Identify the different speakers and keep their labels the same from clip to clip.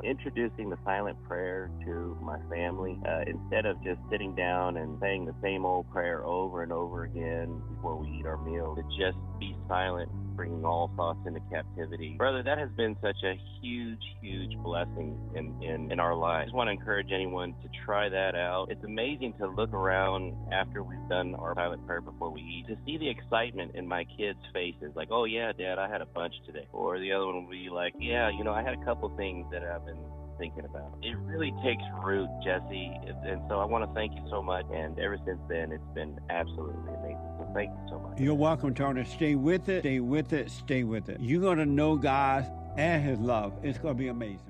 Speaker 1: Introducing the silent prayer to my family, instead of just sitting down and saying the same old prayer over and over again before we eat our meal, to just be silent, bringing all thoughts into captivity. Brother, that has been such a huge, huge blessing in our lives. I just want to encourage anyone to try that out. It's amazing to look around after we've done our silent prayer before we eat, to see the excitement in my kids' faces, like, oh yeah, Dad, I had a bunch today. Or the other one will be like, yeah, I had a couple things that I've been thinking about. It really takes root, Jesse, and so I want to thank you so much, and ever since then, it's been absolutely amazing. So thank you so much.
Speaker 2: You're welcome, Tony. Stay with it, stay with it, stay with it. You're going to know God and his love. It's going to be amazing, man.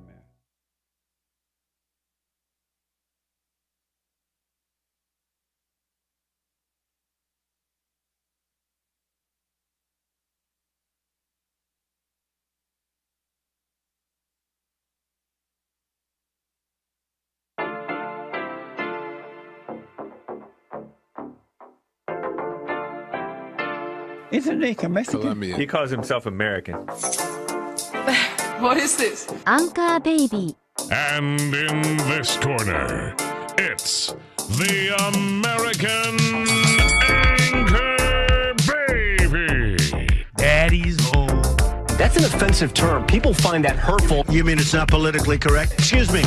Speaker 2: Isn't he Mexican?
Speaker 3: Colombian.
Speaker 4: He calls himself American.
Speaker 5: What is this?
Speaker 6: Anchor Baby.
Speaker 7: And in this corner, it's the American Anchor Baby.
Speaker 8: Daddy's home. That's an offensive term. People find that hurtful.
Speaker 9: You mean it's not politically correct? Excuse me.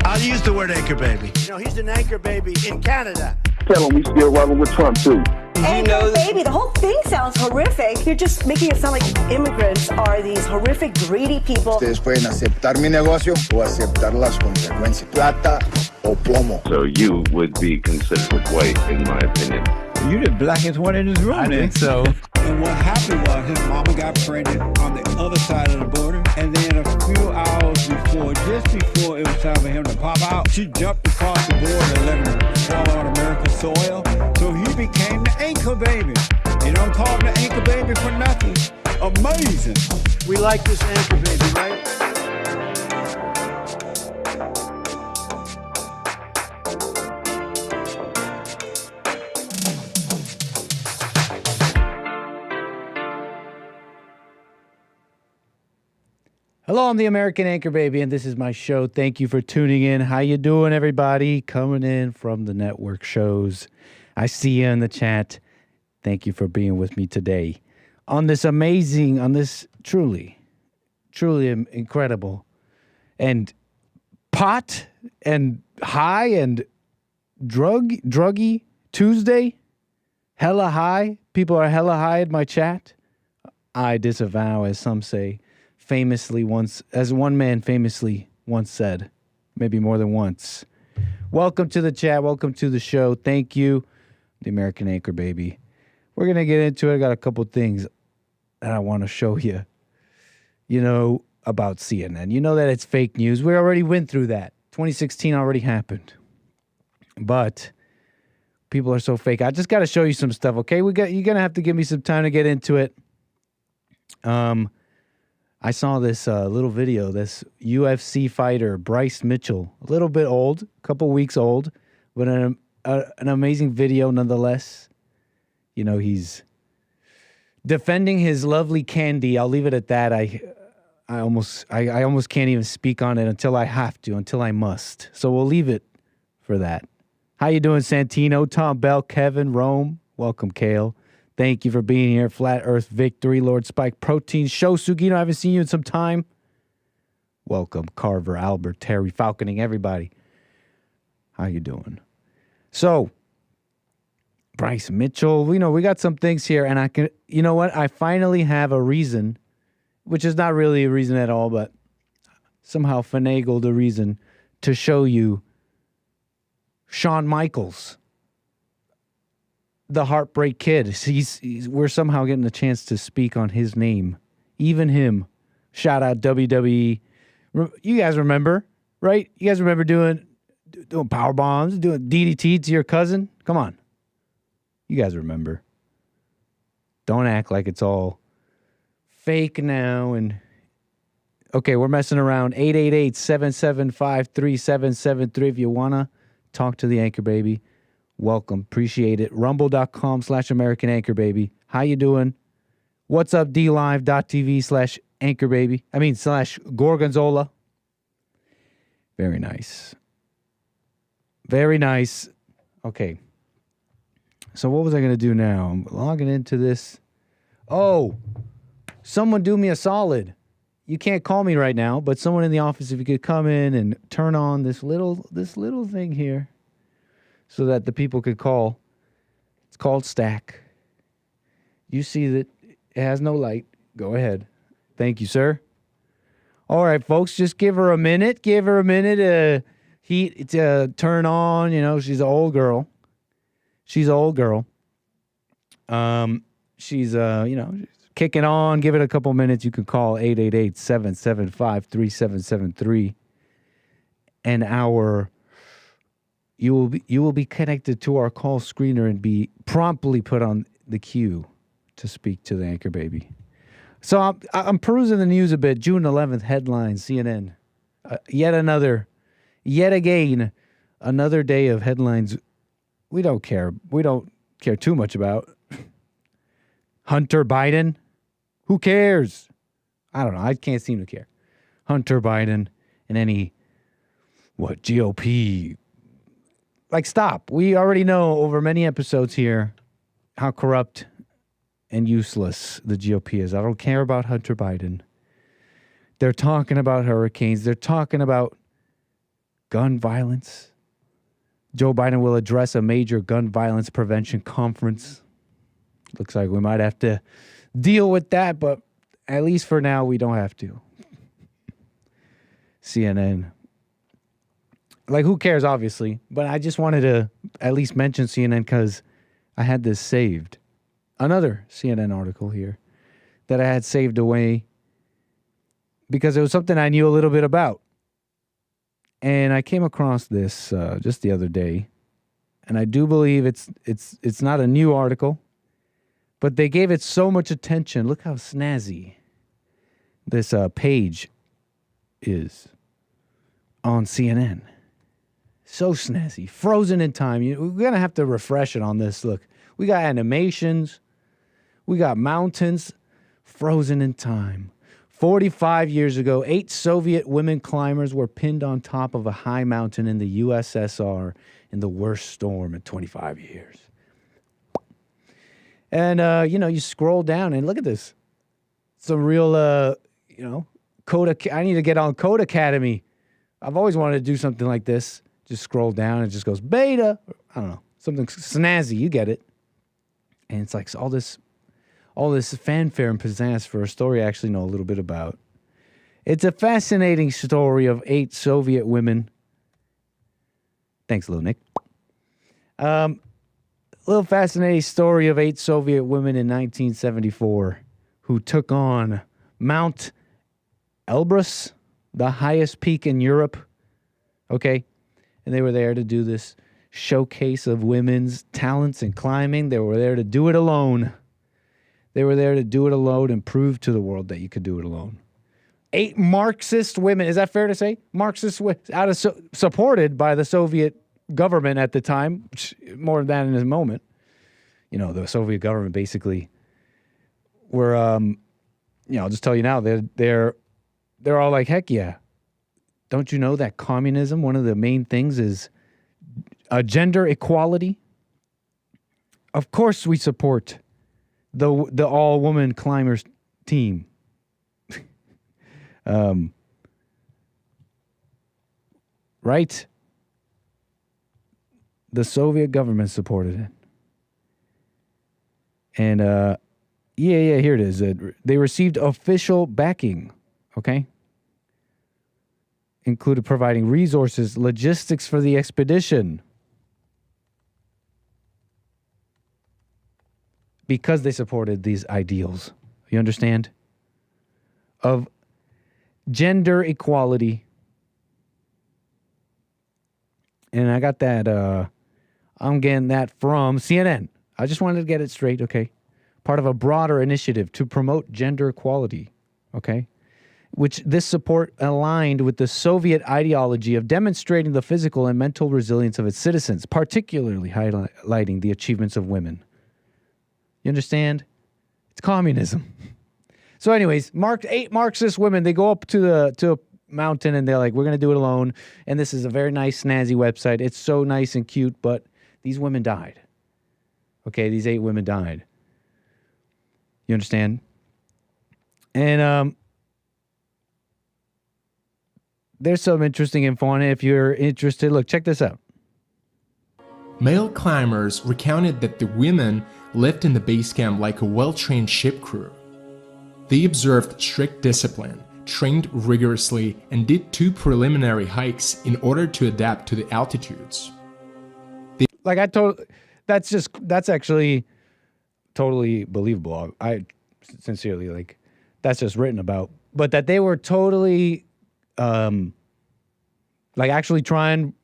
Speaker 9: I'll use the word anchor baby. He's an anchor baby in Canada.
Speaker 10: Tell him we still rolling with Trump, too.
Speaker 11: Anchor baby, the whole thing sounds horrific. You're just making it sound like immigrants are these horrific, greedy people.
Speaker 12: Ustedes pueden aceptar mi negocio o aceptar las consecuencias. Plata o plomo.
Speaker 13: So you would be considered white, in my opinion.
Speaker 2: You're the blackest one in this room,
Speaker 8: I think so.
Speaker 2: And what happened was his mama got pregnant on the other side of the border, and then a few hours before, just before it was time for him to pop out, she jumped across the border and let him fall on American soil. So he became the anchor baby. They don't call him the anchor baby for nothing. Amazing.
Speaker 9: We like this anchor baby, right?
Speaker 14: Hello, I'm the American Anchor Baby, and this is my show. Thank you for tuning in. How you doing, everybody? Coming in from the network shows. I see you in the chat. Thank you for being with me today on this truly incredible and pot and high and druggy Tuesday. Hella high. People are hella high in my chat. I disavow, as some say. As one man famously once said, maybe more than once. Welcome to the chat. Welcome to the show. Thank you, the American Anchor Baby. We're going to get into it. I got a couple things that I want to show you, about CNN. You know that it's fake news. We already went through that. 2016 already happened. But people are so fake. I just got to show you some stuff, okay? You're going to have to give me some time to get into it. I saw this little video, this UFC fighter, Bryce Mitchell, a little bit old, a couple weeks old, but an amazing video nonetheless. He's defending his lovely candy. I'll leave it at that. I almost can't even speak on it until I must. So we'll leave it for that. How you doing, Santino, Tom Bell, Kevin, Rome? Welcome, Kale. Thank you for being here. Flat Earth Victory, Lord Spike Protein, Show Sugino. I haven't seen you in some time. Welcome, Carver, Albert, Terry, Falconing, everybody. How you doing? So, Bryce Mitchell, we got some things here, and I finally have a reason, which is not really a reason at all, but somehow finagled a reason to show you Shawn Michaels, the Heartbreak Kid. We're somehow getting a chance to speak on his name. Even him. Shout out WWE. You guys remember, right? You guys remember doing power bombs, doing DDT to your cousin? Come on. You guys remember. Don't act like it's all fake now. And okay, we're messing around. 888-775-3773 if you want to talk to the Anchor Baby. Welcome. Appreciate it. Rumble.com/American Anchor Baby. How you doing? What's up, DLive.tv/Anchor Baby. /Gorgonzola. Very nice. Very nice. Okay. So what was I going to do now? I'm logging into this. Oh, someone do me a solid. You can't call me right now, but someone in the office, if you could come in and turn on this little thing here so that the people could call. It's called Stack. You see that it has no light. Go ahead. Thank you, sir. All right, folks, just give her a minute. Give her a minute to turn on. You know, she's an old girl. She's an old girl. She's kicking on. Give it a couple minutes. You can call 888-775-3773. And you will be connected to our call screener and be promptly put on the queue to speak to the anchor baby. So I'm perusing the news a bit. June 11th headlines, CNN. Yet again, another day of headlines we don't care. We don't care too much about. Hunter Biden? Who cares? I don't know. I can't seem to care. Hunter Biden and any, GOP. Like, stop. We already know over many episodes here how corrupt and useless the GOP is. I don't care about Hunter Biden. They're talking about hurricanes. They're talking about gun violence. Joe Biden will address a major gun violence prevention conference. Looks like we might have to deal with that, but at least for now, we don't have to. CNN. Like, who cares, obviously? But I just wanted to at least mention CNN because I had this saved. Another CNN article here that I had saved away because it was something I knew a little bit about. And I came across this just the other day. And I do believe it's not a new article, but they gave it so much attention. Look how snazzy this page is on CNN. So snazzy. Frozen in time. We're going to have to refresh it on this. Look, we got animations. We got mountains. Frozen in time. 45 years ago, 8 Soviet women climbers were pinned on top of a high mountain in the USSR in the worst storm in 25 years. And, you scroll down and look at this. Some real, Code. I need to get on Code Academy. I've always wanted to do something like this. Just scroll down and it just goes beta. I don't know. Something snazzy. You get it. And it's like all this fanfare and pizzazz for a story I actually know a little bit about. It's a fascinating story of 8 Soviet women. Thanks, little Nick. Little fascinating story of 8 Soviet women in 1974 who took on Mount Elbrus, the highest peak in Europe. Okay? And they were there to do this showcase of women's talents in climbing. They were there to do it alone. They were there to do it alone and prove to the world that you could do it alone. 8 Marxist women. Is that fair to say? Marxist women, supported by the Soviet government at the time, more than in this moment. The Soviet government basically were, I'll just tell you now, they're all like, heck yeah. Don't you know that communism, one of the main things is gender equality? Of course we support the all-woman climbers team. Right? The Soviet government supported it. And, here it is. They received official backing, okay? Included providing resources, logistics for the expedition. Because they supported these ideals. You understand? Of gender equality. And I got that, I'm getting that from CNN. I just wanted to get it straight, okay? Part of a broader initiative to promote gender equality, okay? Which this support aligned with the Soviet ideology of demonstrating the physical and mental resilience of its citizens, particularly highlighting the achievements of women. You understand? It's communism. So anyways, 8 Marxist women, they go up to mountain, and they're like, we're going to do it alone. And this is a very nice, snazzy website. It's so nice and cute, but these women died. Okay, these 8 women died. You understand? And there's some interesting info on it. If you're interested, look, check this out.
Speaker 3: Male climbers recounted that the women lived in the base camp like a well-trained ship crew. They observed strict discipline, trained rigorously, and did 2 preliminary hikes in order to adapt to the altitudes.
Speaker 14: That's actually totally believable. I sincerely, like, that's just written about. But that they were totally, like, actually trying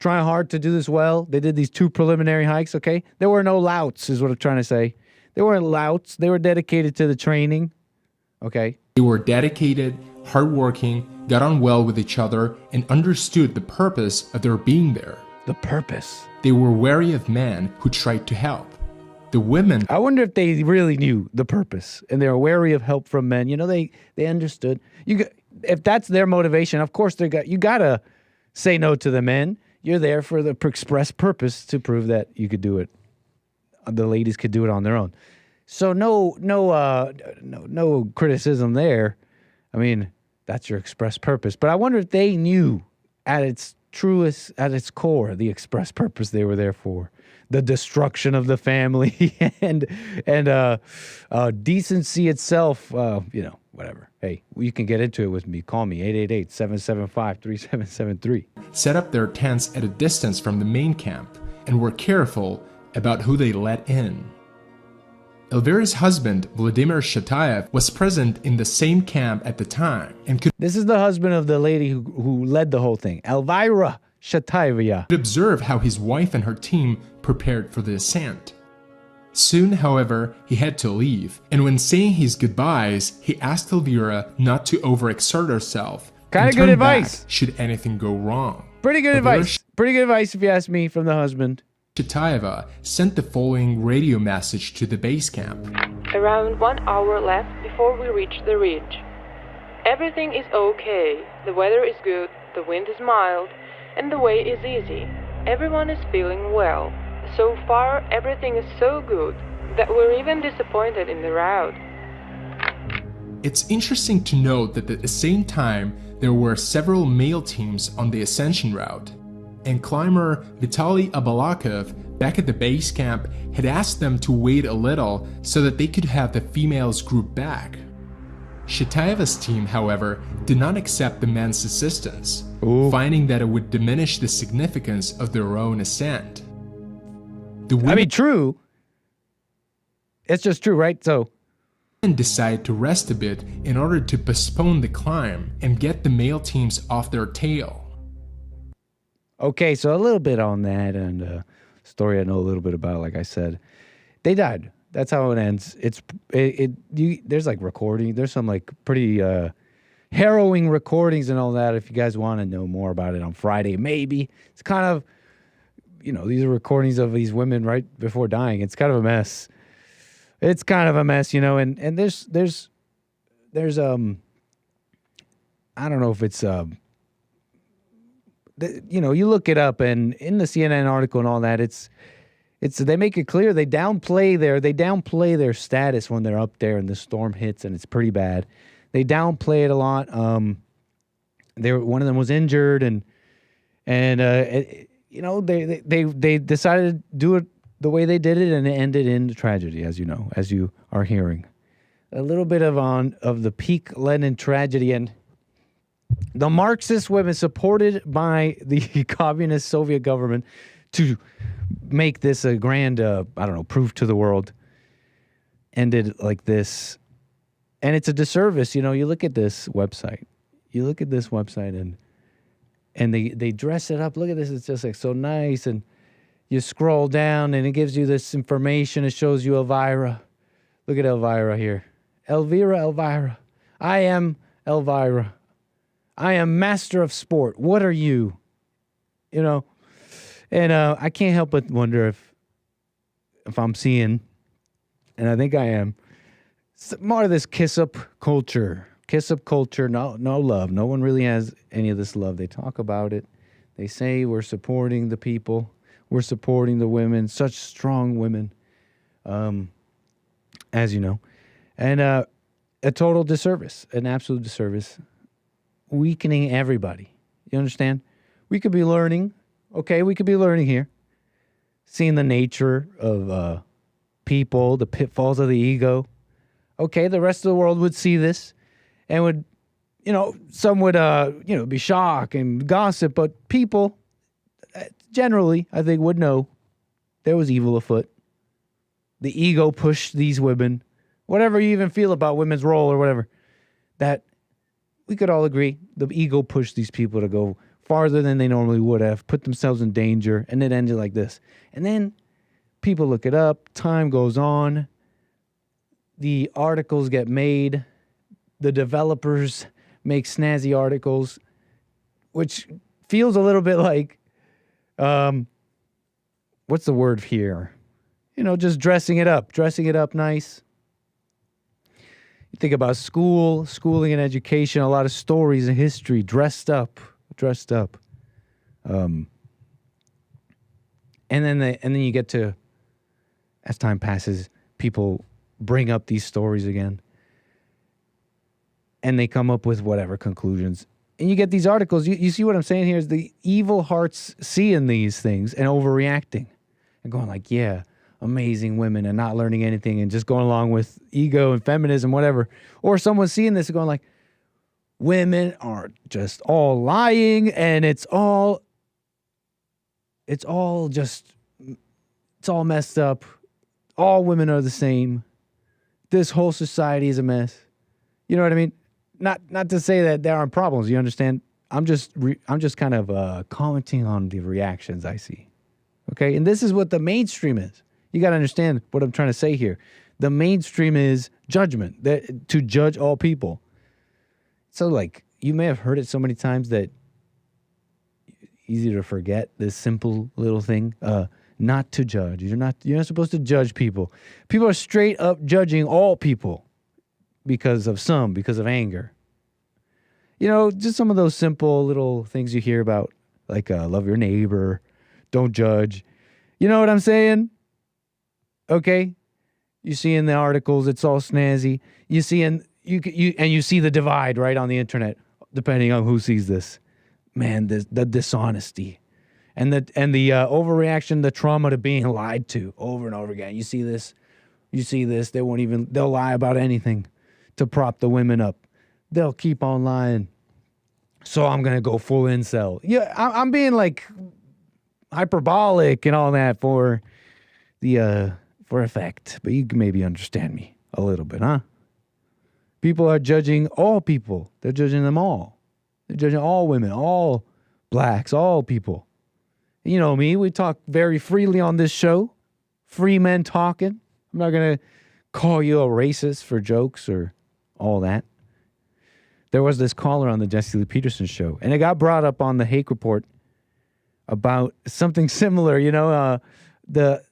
Speaker 14: hard to do this well. They did these 2 preliminary hikes, okay? There were no louts, is what I'm trying to say. They weren't louts. They were dedicated to the training, okay?
Speaker 3: They were dedicated, hardworking, got on well with each other, and understood the purpose of their being there.
Speaker 14: The purpose.
Speaker 3: They were wary of men who tried to help. The women...
Speaker 14: I wonder if they really knew the purpose, and they were wary of help from men. You know, they understood. If that's their motivation, of course you gotta say no to the men. You're there for the express purpose to prove that you could do it. The ladies could do it on their own. So no criticism there. I mean, that's your express purpose. But I wonder if they knew at its core, the express purpose they were there for. The destruction of the family and decency itself, whatever. Hey, you can get into it with me. Call me, 888-775-3773.
Speaker 3: Set up their tents at a distance from the main camp and were careful about who they let in. Elvira's husband, Vladimir Shatayev, was present in the same camp at the time and could...
Speaker 14: This is the husband of the lady who led the whole thing, Elvira Shatayeva.
Speaker 3: ...could observe how his wife and her team prepared for the ascent. Soon, however, he had to leave, and when saying his goodbyes, he asked Elvira not to overexert herself.
Speaker 14: Kind of good advice.
Speaker 3: Should anything go wrong.
Speaker 14: Pretty good advice. Pretty good advice if you ask me from the husband.
Speaker 3: Shatayeva sent the following radio message to the base camp.
Speaker 4: Around 1 hour left before we reach the ridge. Everything is okay. The weather is good, the wind is mild, and the way is easy. Everyone is feeling well. So far, everything is so good that we're even disappointed in the route.
Speaker 3: It's interesting to note that at the same time, there were several male teams on the ascension route, and climber Vitaly Abalakov, back at the base camp, had asked them to wait a little so that they could have the females group back. Shatayeva's team, however, did not accept the men's assistance, finding that it would diminish the significance of their own ascent.
Speaker 14: True. It's just true, right? So,
Speaker 3: and decide to rest a bit in order to postpone the climb and get the male teams off their tail.
Speaker 14: Okay, so a little bit on that, and story I know a little bit about. Like I said, they died. That's how it ends. There's like recording. There's some like pretty harrowing recordings and all that. If you guys want to know more about it on Friday, maybe it's kind of. These are recordings of these women right before dying. It's kind of a mess. It's kind of a mess, and there's I don't know if it's you look it up, and in the CNN article and all that, it's they make it clear they downplay their status when they're up there and the storm hits and it's pretty bad. They downplay it a lot. One of them was injured and they decided to do it the way they did it, and it ended in tragedy, as you are hearing. A little bit of the peak Lenin tragedy, and the Marxist women supported by the communist Soviet government to make this a grand, proof to the world, ended like this. And it's a disservice. You look at this website. And they dress it up. Look at this. It's just like so nice. And you scroll down and it gives you this information. It shows you Elvira. Look at Elvira here. Elvira. I am Elvira. I am master of sport. What are you? And I can't help but wonder if I'm seeing, and I think I am, more of this kiss-up culture Kiss up culture, no love. No one really has any of this love. They talk about it. They say we're supporting the people. We're supporting the women, such strong women, as you know. And a total disservice, an absolute disservice, weakening everybody. You understand? We could be learning. Okay, we could be learning here. Seeing the nature of people, the pitfalls of the ego. Okay, the rest of the world would see this and would, some would, be shocked and gossip, but people generally, I think, would know there was evil afoot. The ego pushed these women, whatever you even feel about women's role or whatever, that we could all agree the ego pushed these people to go farther than they normally would have, put themselves in danger, and it ended like this. And then people look it up, time goes on, the articles get made, the developers make snazzy articles, which feels a little bit like, what's the word here? Just dressing it up nice. You think about schooling and education, a lot of stories and history, dressed up. And then you get to, as time passes, people bring up these stories again. And they come up with whatever conclusions. And you get these articles. You see what I'm saying here is the evil hearts seeing these things and overreacting and going like, yeah, amazing women and not learning anything and just going along with ego and feminism, whatever. Or someone seeing this and going like, women are just all lying and it's all messed up. All women are the same. This whole society is a mess. You know what I mean? Not to say that there aren't problems. You understand? I'm just kind of commenting on the reactions I see. Okay, and this is what the mainstream is. You got to understand what I'm trying to say here. The mainstream is judgment, to judge all people. So, like, you may have heard it so many times that easy to forget this simple little thing. Not to judge. You're not supposed to judge people. People are straight up judging all people because of anger. Just some of those simple little things you hear about, like love your neighbor, don't judge. You know what I'm saying? Okay? You see in the articles, it's all snazzy. You see you see the divide right on the internet, depending on who sees this. Man, the dishonesty and the overreaction, the trauma to being lied to over and over again. You see this, they'll lie about anything to prop the women up. They'll keep on lying. So I'm going to go full incel. Yeah, I'm being like hyperbolic and all that for effect, but you can maybe understand me a little bit, huh? People are judging all people. They're judging them all. They're judging all women, all blacks, all people. You know me, we talk very freely on this show. Free men talking. I'm not going to call you a racist for jokes or all that. There was this caller on the Jesse Lee Peterson show, and it got brought up on the Hake Report about something similar, the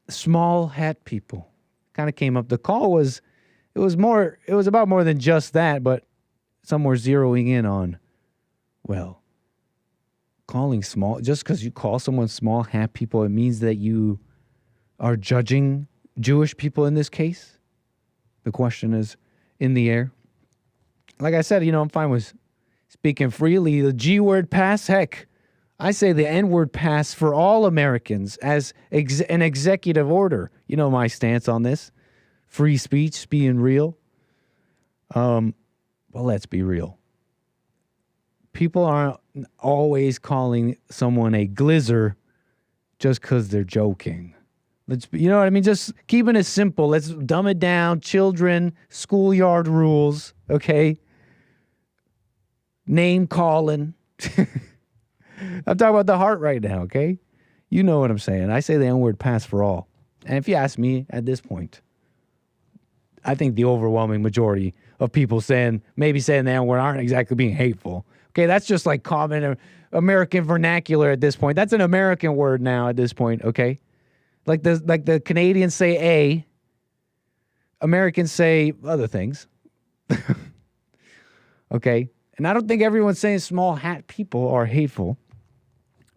Speaker 14: small hat people kind of came up. The call was about more than just that, but some were zeroing in on, well, calling small, just because you call someone small hat people, it means that you are judging Jewish people in this case. The question is in the air. Like I said, I'm fine with speaking freely. The G word pass, heck, I say the N word pass for all Americans as an executive order. You know my stance on this. Free speech, being real. Well, let's be real. People aren't always calling someone a glizzer just because they're joking. You know what I mean? Just keeping it simple. Let's dumb it down. Children, schoolyard rules, okay? Name calling. I'm talking about the heart right now, okay? You know what I'm saying. I say the N-word pass for all. And if you ask me at this point, I think the overwhelming majority of people maybe saying the N-word aren't exactly being hateful. Okay, that's just like common American vernacular at this point. That's an American word now at this point, okay? Like the Canadians say A, Americans say other things. Okay? And I don't think everyone's saying small hat people are hateful,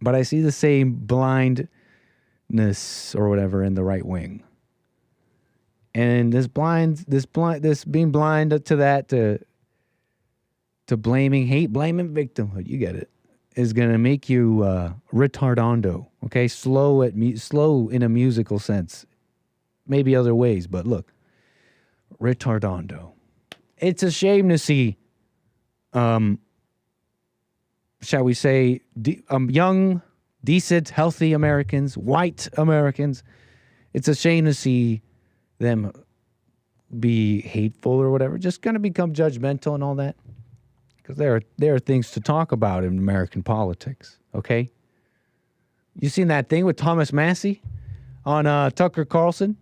Speaker 14: but I see the same blindness or whatever in the right wing. And this being blind to that, to blaming hate, blaming victimhood, you get it, is going to make you retardando, okay? Slow in a musical sense. Maybe other ways, but look, retardando. It's a shame to see, shall we say, young, decent, healthy Americans, white Americans. It's a shame to see them be hateful or whatever, just going to become judgmental and all that. Because there are things to talk about in American politics, okay? You seen that thing with Thomas Massey on Tucker Carlson?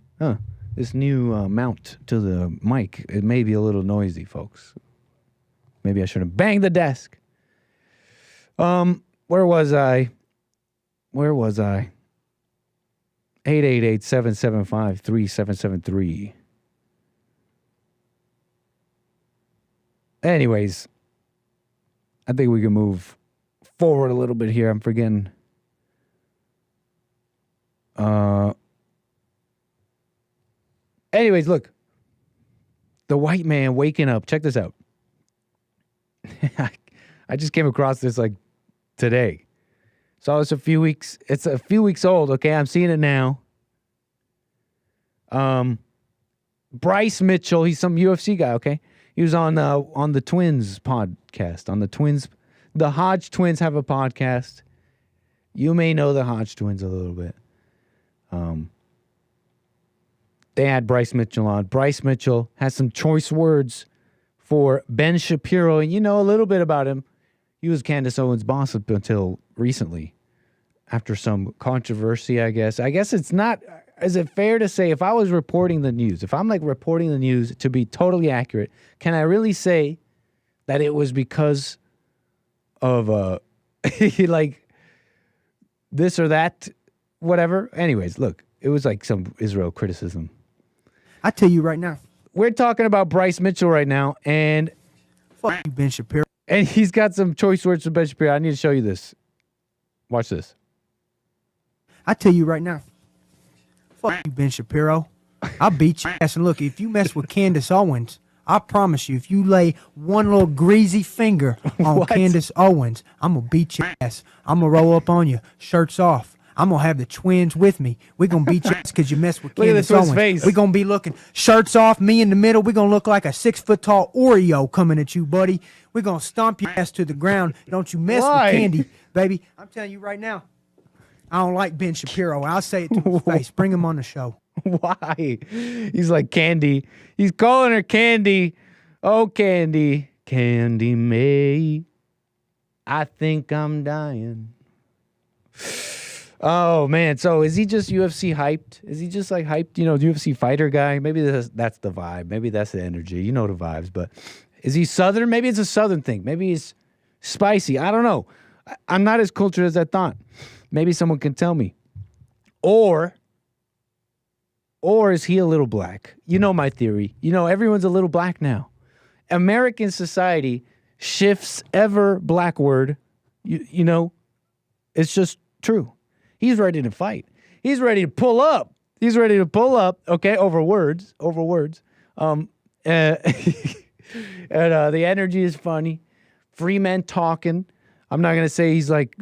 Speaker 14: This new mount to the mic. It may be a little noisy, folks. Maybe I should have banged the desk. Where was I? 888-775-3773. Anyways, I think we can move forward a little bit here. I'm forgetting. Anyways, look. The white man waking up. Check this out. I just came across this like today. Saw this it's a few weeks old, okay? I'm seeing it now. Bryce Mitchell, he's some UFC guy, okay? He was on the Twins podcast. The Hodge Twins have a podcast. You may know the Hodge Twins a little bit. They had Bryce Mitchell on. Bryce Mitchell has some choice words for Ben Shapiro, and you know a little bit about him. He was Candace Owens' boss up until recently, after some controversy, I guess. I guess it's not... Is it fair to say, if I was reporting the news, if I'm like reporting the news to be totally accurate, can I really say that it was because of like this or that, whatever? Anyways, look, it was like some Israel criticism.
Speaker 6: I tell you right now.
Speaker 14: We're talking about Bryce Mitchell right now, and
Speaker 6: fuck you, Ben Shapiro.
Speaker 14: And he's got some choice words for Ben Shapiro. I need to show you this. Watch this.
Speaker 6: I tell you right now. Fuck you, Ben Shapiro. I'll beat your ass. And look, if you mess with Candace Owens, I promise you, if you lay one little greasy finger on Candace Owens, I'm going to beat your ass. I'm going to roll up on you, shirts off. I'm going to have the twins with me. We're going to beat your ass because you mess with Candace Owens. Face. We're going to be looking shirts off, me in the middle. We're going to look like a 6-foot-tall Oreo coming at you, buddy. We're going to stomp your ass to the ground. Don't you mess with Candy, baby. I'm telling you right now. I don't like Ben Shapiro. I'll say it to his face. Bring him on the show.
Speaker 14: Why? He's like Candy. He's calling her Candy. Oh, Candy. Candy May. I think I'm dying. Oh, man. So is he just UFC hyped? Is he just like hyped, UFC fighter guy? Maybe that's the vibe. Maybe that's the energy. You know the vibes. But is he Southern? Maybe it's a Southern thing. Maybe he's spicy. I don't know. I'm not as cultured as I thought. Maybe someone can tell me. Or is he a little black? You know my theory. Everyone's a little black now. American society shifts ever blackward. It's just true. He's ready to fight. He's ready to pull up. Okay, over words. And the energy is funny. Free men talking. I'm not going to say he's like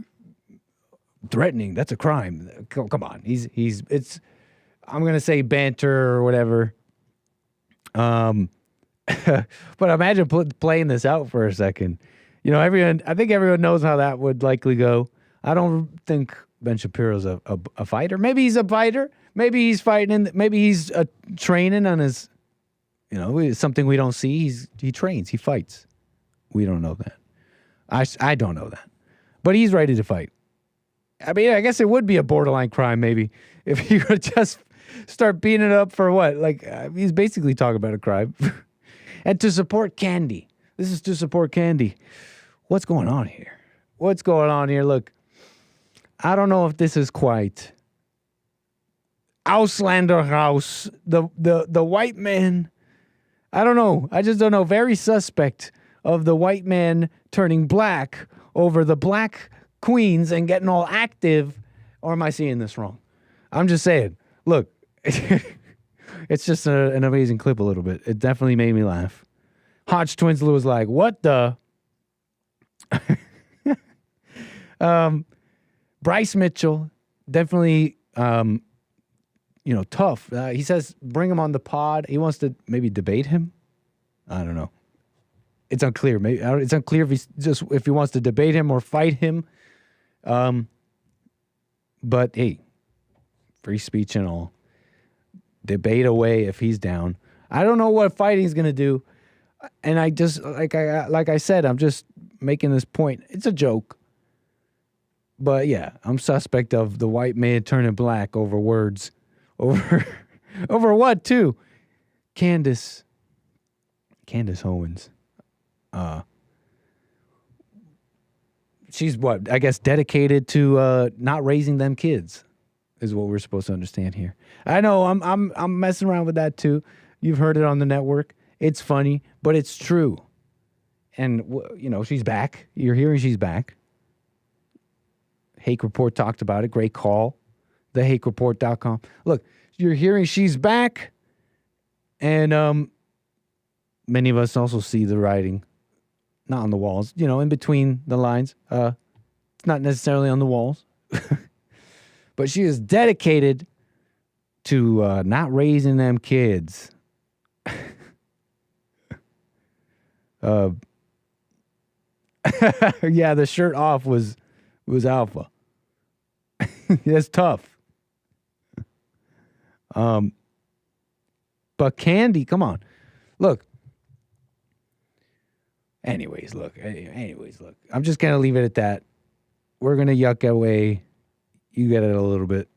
Speaker 14: threatening. That's a crime. Come on. I'm going to say banter or whatever. But imagine playing this out for a second. I think everyone knows how that would likely go. I don't think Ben Shapiro's a fighter. Maybe he's a fighter. Maybe he's fighting. Maybe he's training on his, something we don't see. He trains. He fights. We don't know that. I don't know that. But he's ready to fight. I mean, I guess it would be a borderline crime, maybe, if he would just start beating it up for what? He's basically talking about a crime. And to support Candy. This is to support Candy. What's going on here? Look, I don't know if this is quite Auslander House. The white man I don't know. I just don't know. Very suspect of the white man turning black over the black queens and getting all active. Or am I seeing this wrong? I'm just saying. Look, it's just an amazing clip a little bit. It definitely made me laugh. Hodge Twinslow was like, what the? Bryce Mitchell, definitely, tough. He says, bring him on the pod. He wants to maybe debate him. I don't know. It's unclear. Maybe it's unclear if he wants to debate him or fight him. But hey, free speech and all. Debate away if he's down. I don't know what fighting's gonna do. And I just like I said, I'm just making this point. It's a joke. But yeah, I'm suspect of the white man turning black over words. Over what too? Candace Owens. She's what? I guess dedicated to not raising them kids is what we're supposed to understand here. I know I'm messing around with that too. You've heard it on the network. It's funny, but it's true. And she's back. You're hearing she's back. Hake Report talked about it. Great call. TheHakeReport.com. Look, you're hearing she's back. And many of us also see the writing. Not on the walls, in between the lines. It's not necessarily on the walls. But she is dedicated to not raising them kids. Yeah, the shirt off was alpha. That's tough. But Candy, come on. Look. Anyways, look. I'm just going to leave it at that. We're going to yuck away. You get it a little bit.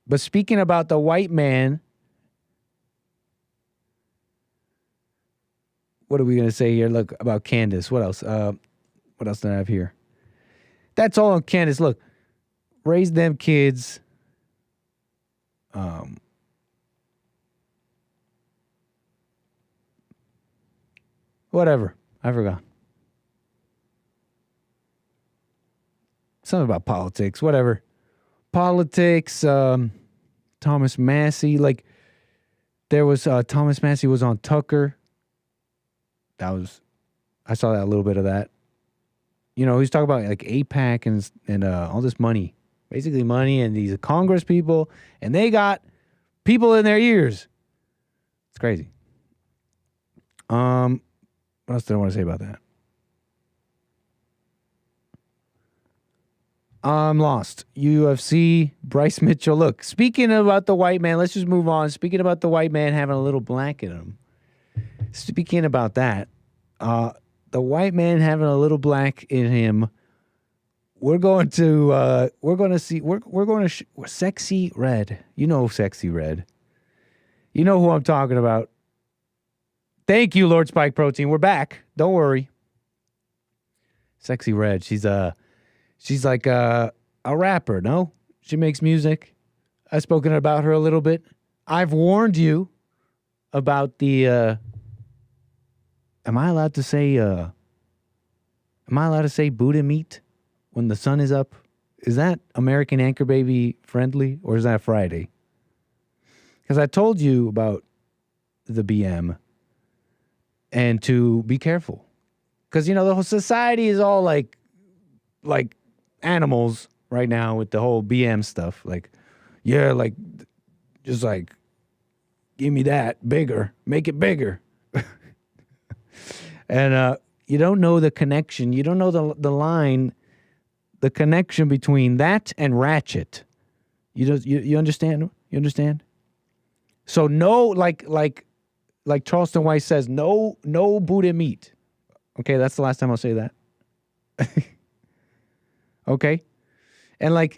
Speaker 14: But speaking about the white man, what are we going to say here? Look, about Candace. What else? What else do I have here? That's all on Candace. Look, raise them kids. Whatever. I forgot. Something about politics. Whatever. Politics. Thomas Massey. Like, there was Thomas Massey was on Tucker. I saw that a little bit of that. He's talking about like AIPAC and all this money. Basically money, and these Congress people, and they got people in their ears. It's crazy. What else did I want to say about that? I'm lost. UFC, Bryce Mitchell. Look, speaking about the white man, let's just move on. Speaking about the white man having a little black in him. Speaking about that, the white man having a little black in him. We're going to Sexy Red. You know Sexy Red. You know who I'm talking about. Thank you, Lord Spike Protein. We're back. Don't worry. Sexy Red. She's like a rapper, no? She makes music. I've spoken about her a little bit. I've warned you about the am I allowed to say Buddha meat when the sun is up? Is that American Anchor Baby friendly, or is that Friday? Because I told you about the BM and to be careful. Because, the whole society is all like animals right now with the whole BM stuff. Like, yeah, like, just like, give me that bigger, make it bigger. And you don't know the connection. You don't know the line, the connection between that and ratchet. You understand? You understand? So no, like Charleston White says, no Buddha meat. Okay, that's the last time I'll say that. Okay, and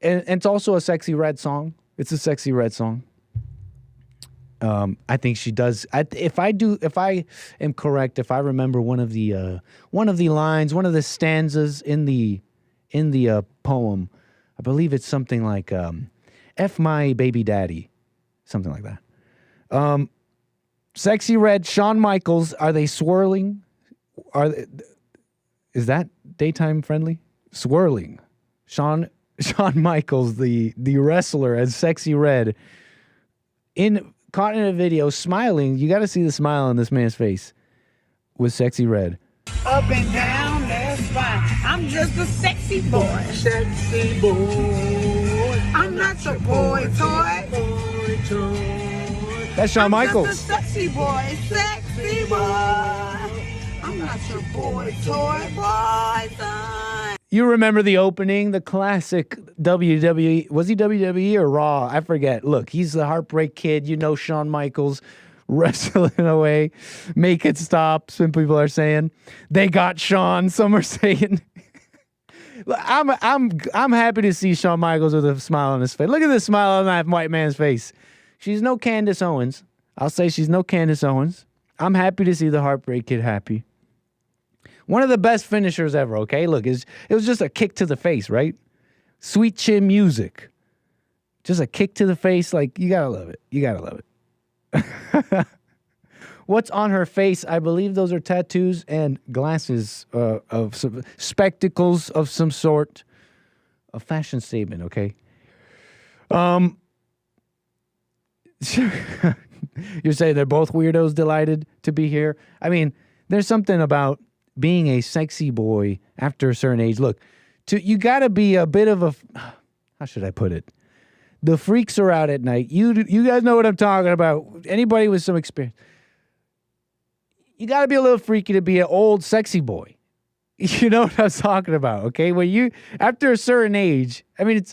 Speaker 14: it's also a Sexy Red song. It's a Sexy Red song. I think she does. If I am correct, if I remember one of the lines, one of the stanzas in the poem, I believe it's something like "F my baby daddy," something like that. Sexy Red, Shawn Michaels, are they swirling? Is that daytime friendly? Swirling. Shawn Michaels, the wrestler, as Sexy Red, caught in a video, smiling. You got to see the smile on this man's face with Sexy Red.
Speaker 15: Up and down, that's fine. I'm just a sexy boy. Sexy boy. I'm not your boy toy.
Speaker 14: That's Shawn Michaels.
Speaker 15: I'm just a sexy boy. Sexy boy. I'm not your boy toy. Boy son.
Speaker 14: You remember the opening, the classic WWE. Was he WWE or Raw? I forget. Look, he's the Heartbreak Kid. You know Shawn Michaels wrestling away. Make it stop, some people are saying. They got Shawn, some are saying. I'm happy to see Shawn Michaels with a smile on his face. Look at the smile on that white man's face. She's no Candace Owens. I'll say she's no Candace Owens. I'm happy to see the Heartbreak Kid happy. One of the best finishers ever, okay? Look, it was just a kick to the face, right? Sweet chin music. Just a kick to the face. Like, you gotta love it. You gotta love it. What's on her face? I believe those are tattoos and glasses of some spectacles of some sort. A fashion statement, okay? You're saying they're both weirdos delighted to be here? I mean, there's something about being a sexy boy after a certain age. Look, you got to be a bit of a, how should I put it? The freaks are out at night. You guys know what I'm talking about. Anybody with some experience. You got to be a little freaky to be an old sexy boy. You know what I'm talking about, okay? When you, after a certain age, I mean,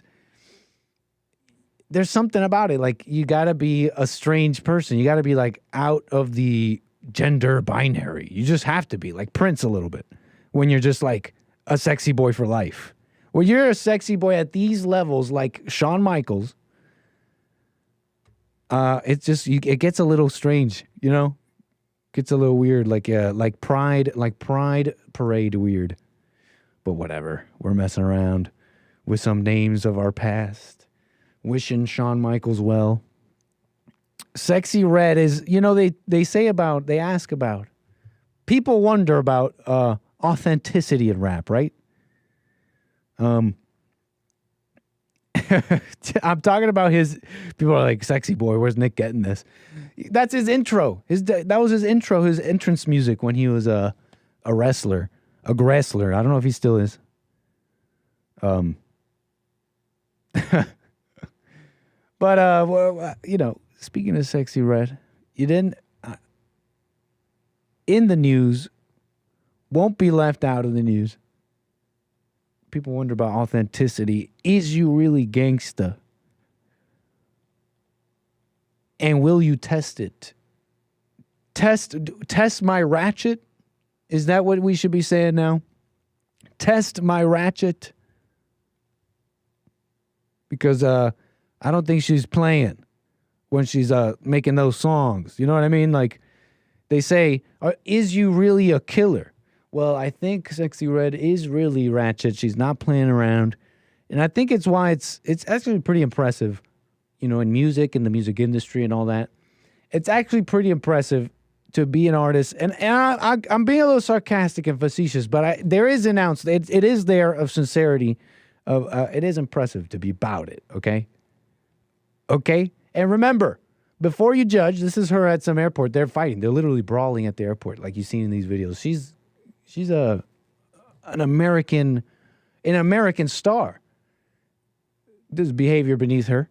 Speaker 14: there's something about it. Like, you got to be a strange person. You got to be like out of the gender binary. You just have to be like Prince a little bit when you're just like a sexy boy for life. When you're a sexy boy at these levels, like Shawn Michaels, it's just it gets a little strange, you know? Gets a little weird, like pride parade weird. But whatever. We're messing around with some names of our past. Wishing Shawn Michaels well. Sexy Red is, you know, they ask about, people wonder about authenticity in rap, right? I'm talking about people are like, sexy boy, where's Nick getting this? That's his intro. That was his intro, his entrance music when he was a wrestler, a wrestler. I don't know if he still is. But, well, you know, speaking of Sexy Red, you didn't, in the news, won't be left out of the news. People wonder about authenticity. Is you really gangsta? And will you test it? Test my ratchet? Is that what we should be saying now? Test my ratchet? Because I don't think she's playing when she's making those songs. You know what I mean? Like, they say, is you really a killer? Well, I think Sexy Red is really ratchet. She's not playing around. And I think it's why it's actually pretty impressive, you know, in music and the music industry and all that. It's actually pretty impressive to be an artist. And I'm being a little sarcastic and facetious, but there is an ounce. It is there of sincerity. It is impressive to be about it, okay? Okay? And remember, before you judge, this is her at some airport. They're fighting. They're literally brawling at the airport like you've seen in these videos. She's an American star. There's behavior beneath her.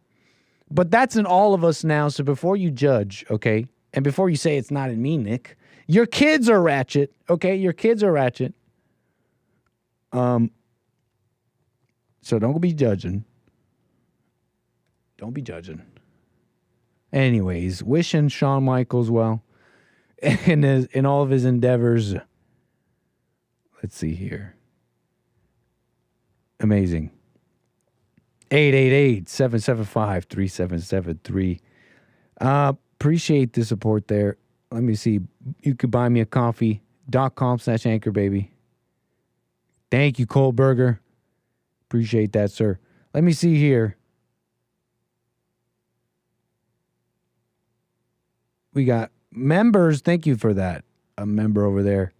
Speaker 14: But that's in all of us now. So before you judge, okay, and before you say it's not in me, Nick, your kids are ratchet, okay? Your kids are ratchet. So don't be judging. Don't be judging. Anyways, wishing Shawn Michaels well in all of his endeavors. Let's see here. Amazing. 888-775-3773. Appreciate the support there. Let me see. You could buy me a coffee.com/anchor, baby. Thank you, Cole Burger. Appreciate that, sir. Let me see here. We got Members, thank you for that. A member over there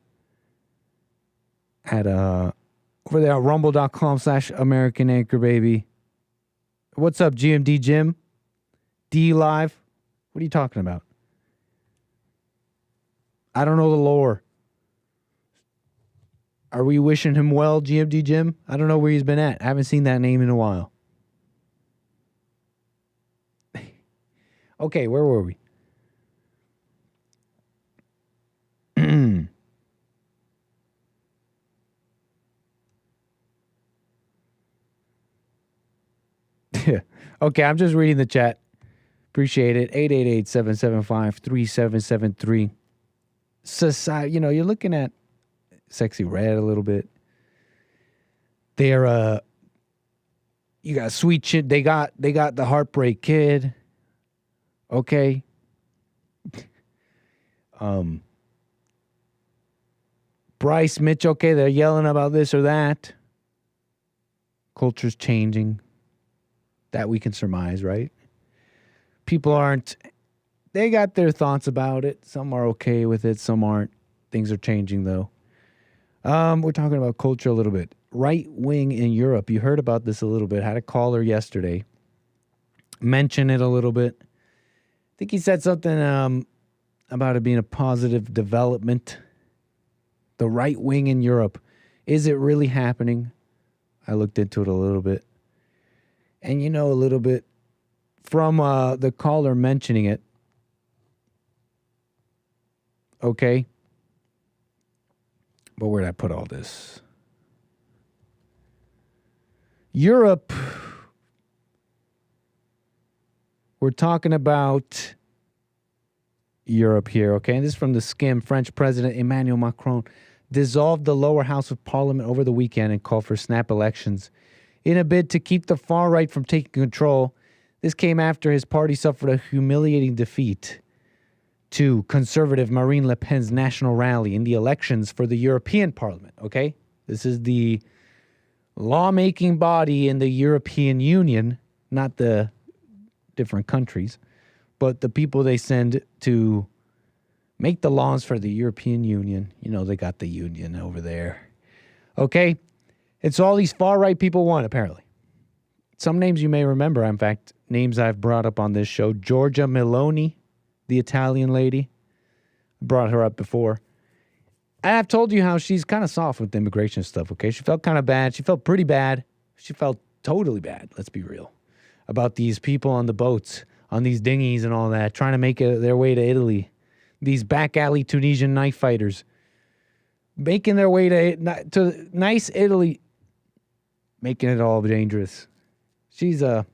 Speaker 14: at rumble.com/American Anchor Baby. What's up, GMD Jim? D Live? What are you talking about? I don't know the lore. Are we wishing him well, GMD Jim? I don't know where he's been at. I haven't seen that name in a while. Okay, where were we? Okay, I'm just reading the chat. Appreciate it. 888-775-3773. Society, you're looking at Sexy Red a little bit. They're you got Sweet Shit. They got the Heartbreak Kid. Okay. Bryce, Mitch, okay, they're yelling about this or that. Culture's changing. That we can surmise, right? People aren't, they got their thoughts about it. Some are okay with it, some aren't. Things are changing, though. We're talking about culture a little bit. Right wing in Europe. You heard about this a little bit. Had a caller yesterday mention it a little bit. I think he said something about it being a positive development. The right wing in Europe. Is it really happening? I looked into it a little bit. And a little bit from the caller mentioning it. Okay. But where did I put all this? Europe. We're talking about Europe here, okay? And this is from the Skim. French President Emmanuel Macron dissolved the lower house of parliament over the weekend and called for snap elections in a bid to keep the far right from taking control. This came after his party suffered a humiliating defeat to conservative Marine Le Pen's national rally in the elections for the European Parliament, okay? This is the lawmaking body in the European Union, not the different countries, but the people they send to make the laws for the European Union. They got the union over there, okay? It's all these far-right people want, apparently. Some names you may remember, in fact, names I've brought up on this show. Giorgia Meloni, the Italian lady. Brought her up before. And I've told you how she's kind of soft with immigration stuff, okay? She felt kind of bad. She felt pretty bad. She felt totally bad, let's be real, about these people on the boats, on these dinghies and all that, trying to make their way to Italy. These back alley Tunisian knife fighters making their way to nice Italy, making it all dangerous. She's actually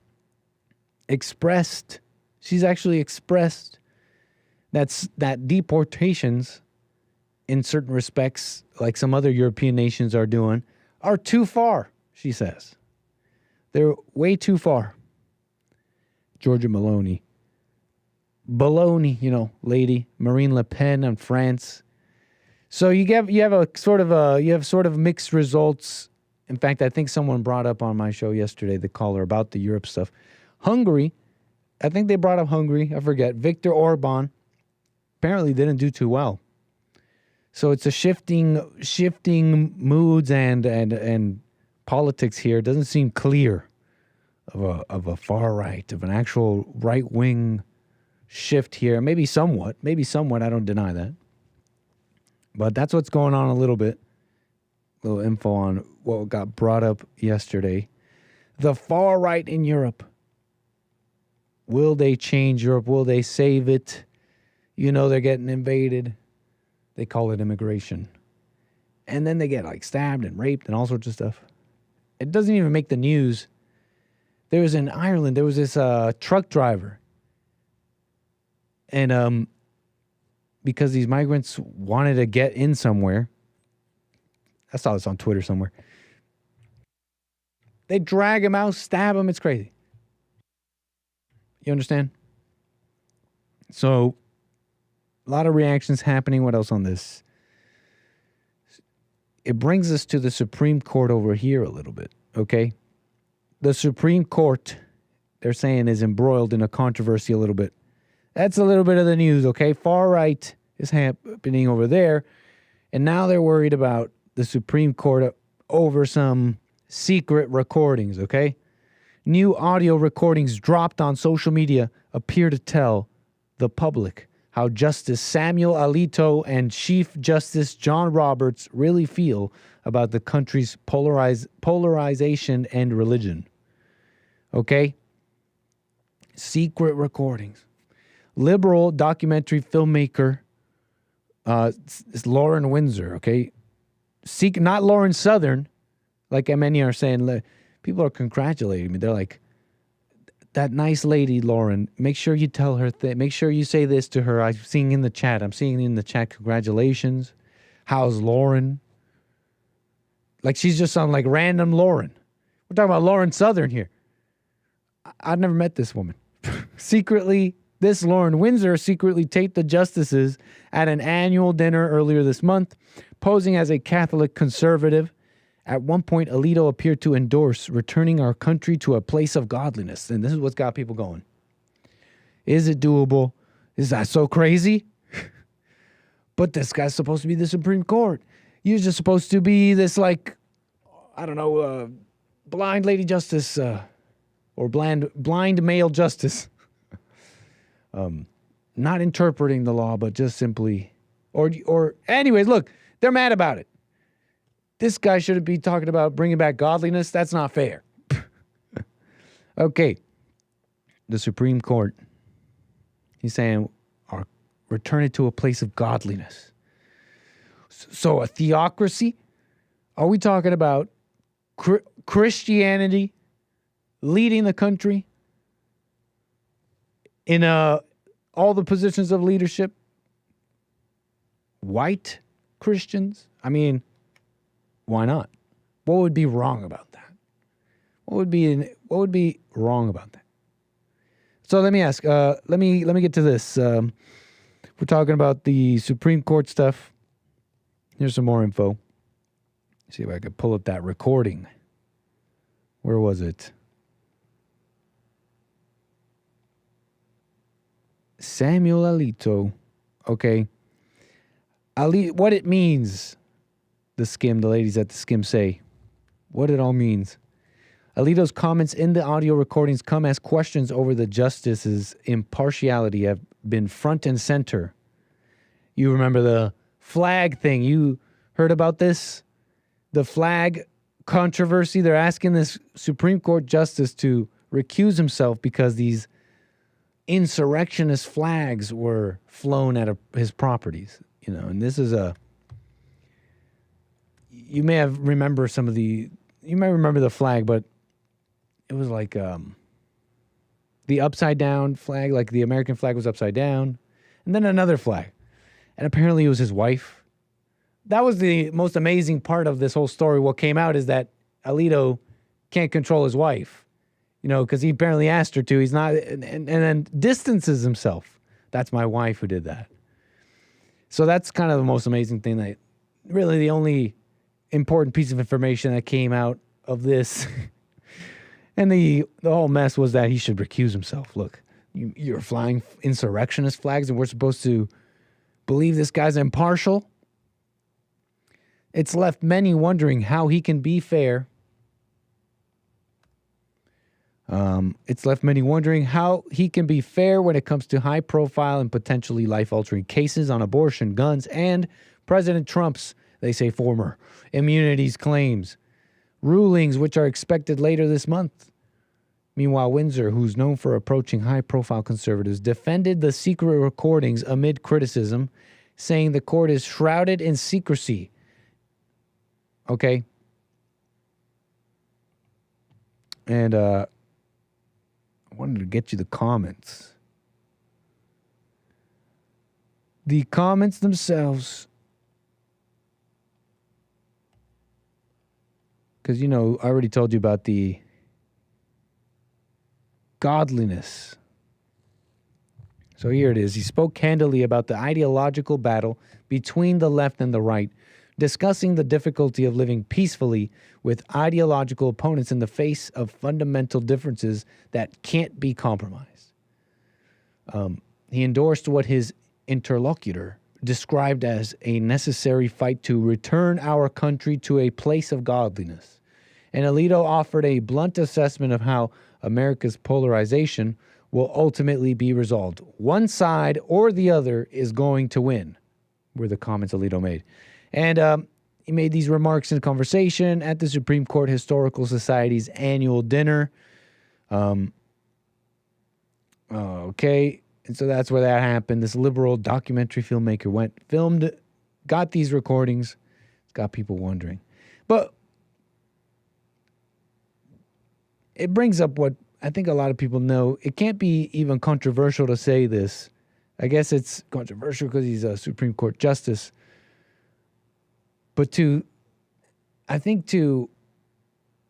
Speaker 14: expressed that deportations in certain respects, like some other European nations are doing, are too far, she says. They're way too far. Giorgia Meloni. Baloney, lady. Marine Le Pen in France. So you have sort of mixed results. In fact, I think someone brought up on my show yesterday, the caller, about the Europe stuff. Hungary, I think they brought up Hungary. I forget. Viktor Orban apparently didn't do too well. So it's a shifting moods and politics here. It doesn't seem clear of a far right, of an actual right wing shift here. Maybe somewhat. I don't deny that. But that's what's going on a little bit. A little info on what got brought up yesterday. The far right in Europe. Will they change Europe? Will they save it? They're getting invaded. They call it immigration. And then they get stabbed and raped and all sorts of stuff. It doesn't even make the news. There was in Ireland, there was this truck driver. And because these migrants wanted to get in somewhere, I saw this on Twitter somewhere. They drag him out, stab him. It's crazy. You understand? So, a lot of reactions happening. What else on this? It brings us to the Supreme Court over here a little bit, okay? The Supreme Court, they're saying, is embroiled in a controversy a little bit That's a little bit of the news, okay? Far right is happening over there. And now they're worried about the Supreme Court over some secret recordings, okay? New audio recordings dropped on social media appear to tell the public how Justice Samuel Alito and Chief Justice John Roberts really feel about the country's polarization and religion. Okay? Secret recordings. Liberal documentary filmmaker it's Lauren Windsor, okay? Not Lauren Southern, like many are saying. People are congratulating me. They're like, that nice lady, Lauren, make sure you tell her, make sure you say this to her. I'm seeing in the chat, congratulations. How's Lauren? Like she's just on like random Lauren. We're talking about Lauren Southern here. I've never met this woman. Secretly, this Lauren Windsor secretly taped the justices at an annual dinner earlier this month, posing as a Catholic conservative. At one point, Alito appeared to endorse returning our country to a place of godliness. And this is what's got people going. Is it doable? Is that so crazy? But this guy's supposed to be the Supreme Court. You're just supposed to be this, like, I don't know, blind lady justice or blind male justice. Not interpreting the law, but just simply, or anyways, look, they're mad about it. This guy shouldn't be talking about bringing back godliness. That's not fair. Okay. The Supreme Court, he's saying, return it to a place of godliness. So a theocracy? Are we talking about Christianity leading the country in all the positions of leadership? White Christians? I mean, why not? What would be wrong about that? What would be wrong about that? So let me ask. Let me get to this. We're talking about the Supreme Court stuff. Here's some more info. See if I could pull up that recording. Where was it? Samuel Alito. Okay. What it means. The ladies at the Skim say, what it all means. Alito's comments in the audio recordings come as questions over the justice's impartiality have been front and center. You remember the flag thing. You heard about this? The flag controversy. They're asking this Supreme Court justice to recuse himself because these insurrectionist flags were flown at his properties. You know, and this is you may remember the flag, but it was like the upside down flag, like the American flag was upside down, and then another flag. And apparently it was his wife. That was the most amazing part of this whole story. What came out is that Alito can't control his wife, you know, because he apparently asked her to. He's not, and then distances himself. That's my wife who did that. So that's kind of the most amazing thing, that really the only important piece of information that came out of this. And the whole mess was that he should recuse himself. Look, you're flying insurrectionist flags and we're supposed to believe this guy's impartial? It's left many wondering how he can be fair. It's left many wondering how he can be fair when it comes to high-profile and potentially life-altering cases on abortion, guns, and President Trump's, they say, former immunities claims, rulings which are expected later this month. Meanwhile, Windsor, who's known for approaching high-profile conservatives, defended the secret recordings amid criticism, saying the court is shrouded in secrecy. Okay? And I wanted to get you the comments. The comments themselves, because, you know, I already told you about the godliness. So here it is. He spoke candidly about the ideological battle between the left and the right, discussing the difficulty of living peacefully with ideological opponents in the face of fundamental differences that can't be compromised. he endorsed what his interlocutor described as a necessary fight to return our country to a place of godliness. And Alito offered a blunt assessment of how America's polarization will ultimately be resolved. One side or the other is going to win, were the comments Alito made. And he made these remarks in conversation at the Supreme Court Historical Society's annual dinner. Okay, and so that's where that happened. This liberal documentary filmmaker got these recordings. It's got people wondering. But it brings up what I think a lot of people know. It can't be even controversial to say this. I guess it's controversial because he's a Supreme Court justice. But isn't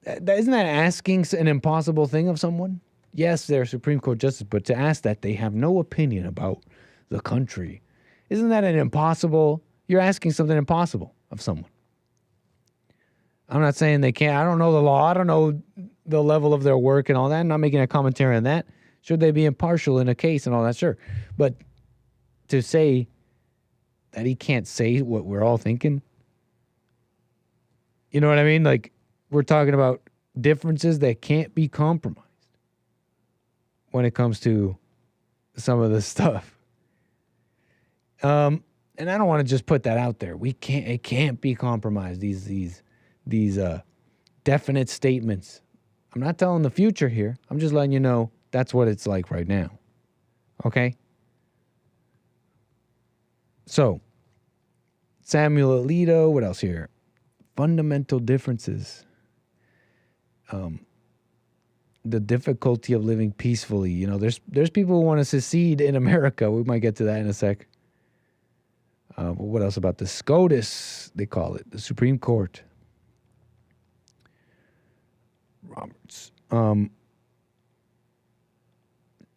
Speaker 14: that asking an impossible thing of someone? Yes, they're a Supreme Court justice, but to ask that they have no opinion about the country, isn't that an impossible? You're asking something impossible of someone. I'm not saying they can't. I don't know the law. I don't know the level of their work and all that. I'm not making a commentary on that. Should they be impartial in a case and all that? Sure. But to say that he can't say what we're all thinking, you know what I mean? Like, we're talking about differences that can't be compromised when it comes to some of this stuff. And I don't want to just put that out there. It can't be compromised. These definite statements. I'm not telling the future here. I'm just letting you know that's what it's like right now. Okay? So, Samuel Alito, what else here? Fundamental differences. The difficulty of living peacefully. You know, there's people who want to secede in America. We might get to that in a sec. What else about the SCOTUS, they call it, the Supreme Court. Roberts.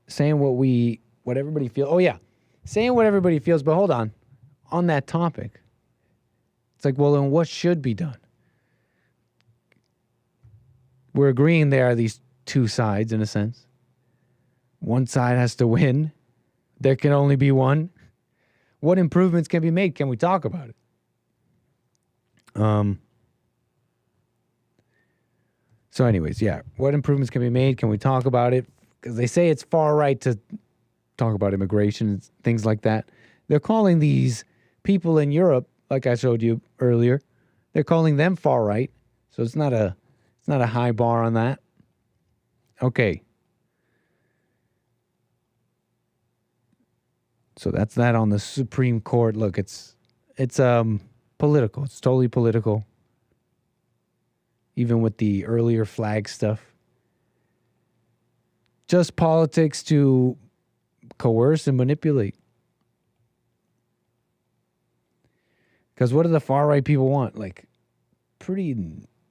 Speaker 14: Saying what everybody feels. Oh, yeah. Saying what everybody feels, but hold on. On that topic, it's like, well, then what should be done? We're agreeing there are these two sides, in a sense. One side has to win. There can only be one. What improvements can be made? Can we talk about it? So anyways, yeah. What improvements can be made? Can we talk about it? Because they say it's far right to talk about immigration and things like that. They're calling these people in Europe, like I showed you earlier, they're calling them far right. So it's not a high bar on that. Okay. So that's that on the Supreme Court. Look, it's political. It's totally political. Even with the earlier flag stuff. Just politics to coerce and manipulate. Because what do the far right people want? Like,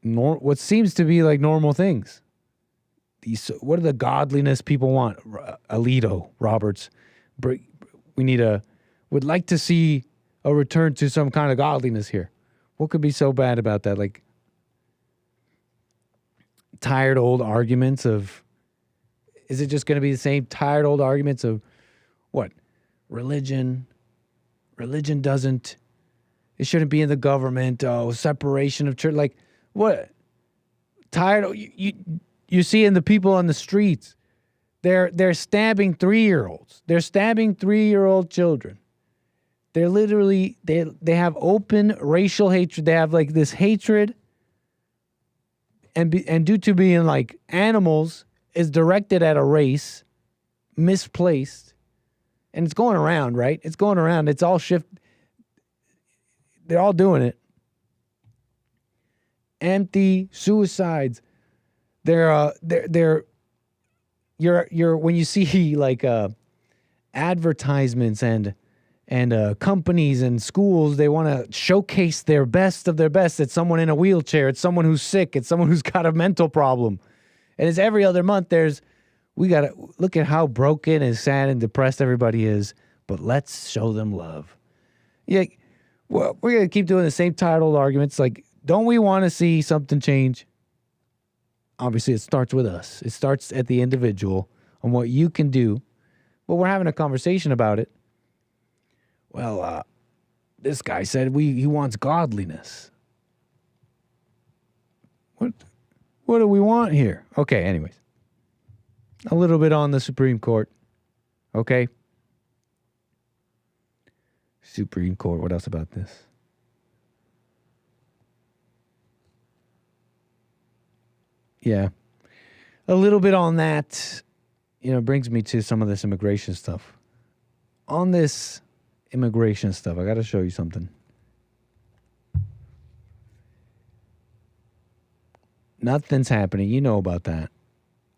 Speaker 14: what seems to be like normal things. What do the godliness people want? Alito, Roberts, would like to see a return to some kind of godliness here. What could be so bad about that? Like, tired old arguments of, is it just going to be the same tired old arguments of what? Religion doesn't, it shouldn't be in the government. Oh, separation of church. Like, what? Tired. You see in the people on the streets, they're stabbing 3-year-olds. They're stabbing 3-year-old children. They're literally, they have open racial hatred. They have like this hatred, and due to being like animals, is directed at a race, misplaced, and it's going around, right? It's going around. It's all shift. They're all doing it. Empty suicides. You're when you see like advertisements and companies and schools, they want to showcase their best of their best. It's someone in a wheelchair. It's someone who's sick. It's someone who's got a mental problem. And it's every other month. We got to look at how broken and sad and depressed everybody is, but let's show them love. Yeah. Well, we're going to keep doing the same tired old arguments. Like, don't we want to see something change? Obviously, it starts with us. It starts at the individual on what you can do. But we're having a conversation about it. Well, this guy said he wants godliness. What do we want here? Okay, anyways. A little bit on the Supreme Court. Okay. Supreme Court. What else about this? Yeah. A little bit on that, brings me to some of this immigration stuff. On this immigration stuff, I got to show you something. Nothing's happening. You know about that.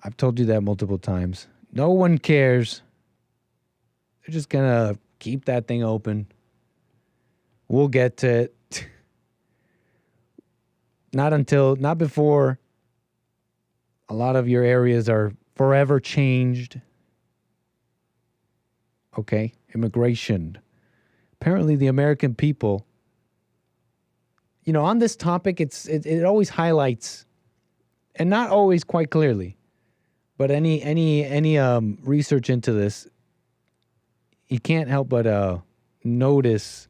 Speaker 14: I've told you that multiple times. No one cares. They're just going to keep that thing open. We'll get to it. Not before a lot of your areas are forever changed. Okay, immigration. Apparently the American people, on this topic, it always highlights, and not always quite clearly, but any research into this, you can't help but notice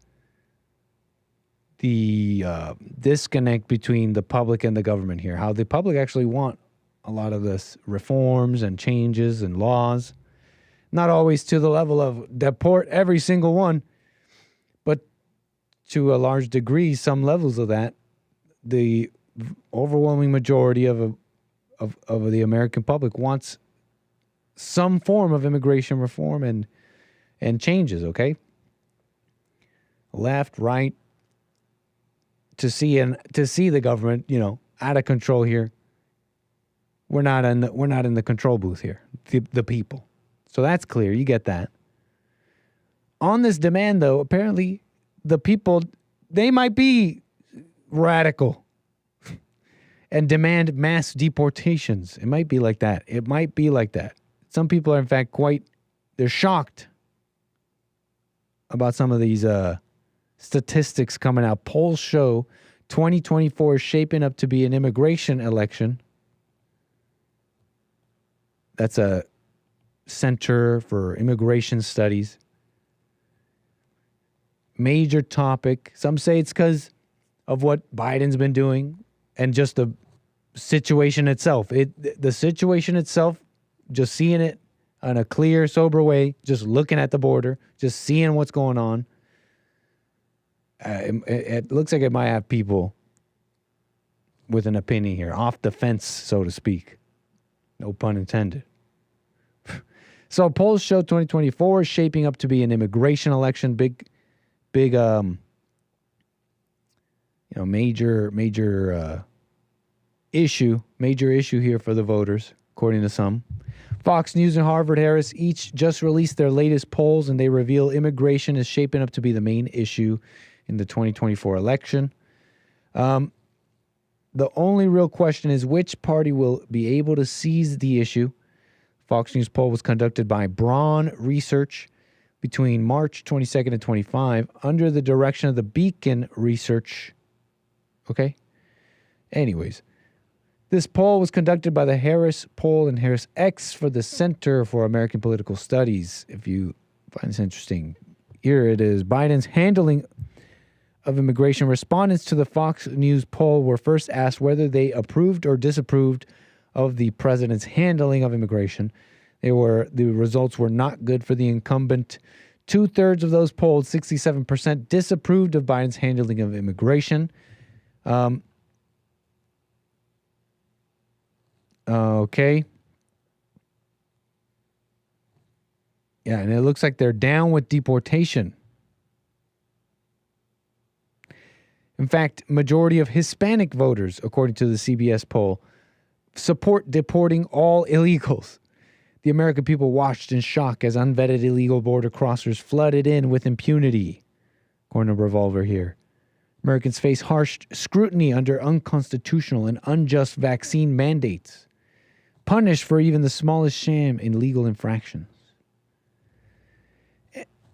Speaker 14: the disconnect between the public and the government here. How the public actually want a lot of this reforms and changes and laws. Not always to the level of deport every single one, but to a large degree, some levels of that, the overwhelming majority of the American public wants some form of immigration reform and changes, okay? Left, right, to see the government, out of control here. We're not in the control booth here, the people. So that's clear. You get that. On this demand, though, apparently the people, they might be radical and demand mass deportations. It might be like that. It might be like that. Some people are, in fact, they're shocked about some of these statistics coming out. Polls show 2024 is shaping up to be an immigration election. That's a Center for Immigration Studies. Major topic. Some say it's because of what Biden's been doing and just the situation itself. The situation itself, just seeing it in a clear, sober way, just looking at the border, just seeing what's going on. It looks like it might have people with an opinion here, off the fence, so to speak. No pun intended. So polls show 2024 is shaping up to be an immigration election. Big, major issue here for the voters, according to some. Fox News and Harvard-Harris each just released their latest polls, and they reveal immigration is shaping up to be the main issue in the 2024 election. The only real question is which party will be able to seize the issue. Fox News poll was conducted by Braun Research between March 22nd and 25 under the direction of the Beacon Research. Okay? Anyways, this poll was conducted by the Harris Poll and Harris X for the Center for American Political Studies. If you find this interesting, here it is. Biden's handling of immigration. Respondents to the Fox News poll were first asked whether they approved or disapproved of the president's handling of immigration. The results were not good for the incumbent. 2/3 of those polled, 67%, disapproved of Biden's handling of immigration. Okay. Yeah, and it looks like they're down with deportation. In fact, majority of Hispanic voters, according to the CBS poll, support deporting all illegals. The American people watched in shock as unvetted illegal border crossers flooded in with impunity, according to Revolver here. Americans face harsh scrutiny under unconstitutional and unjust vaccine mandates, punished for even the smallest sham in legal infractions.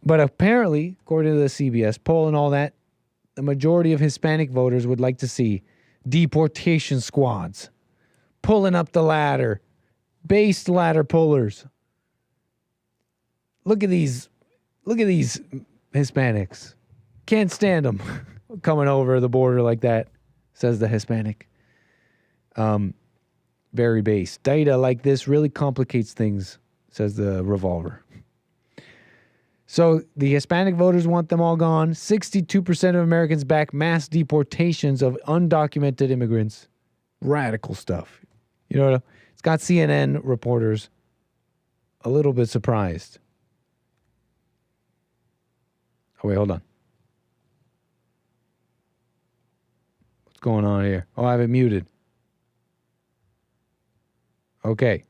Speaker 14: But apparently, according to the CBS poll and all that, the majority of Hispanic voters would like to see deportation squads pulling up the ladder, based ladder pullers. look at these Hispanics. Can't stand them coming over the border like that, says the Hispanic. Very base. Data like this really complicates things, says the revolver. So the Hispanic voters want them all gone. 62% of Americans back mass deportations of undocumented immigrants. Radical stuff. You know, it's got CNN reporters a little bit surprised. Oh, wait, hold on. What's going on here? Oh, I have it muted. Okay.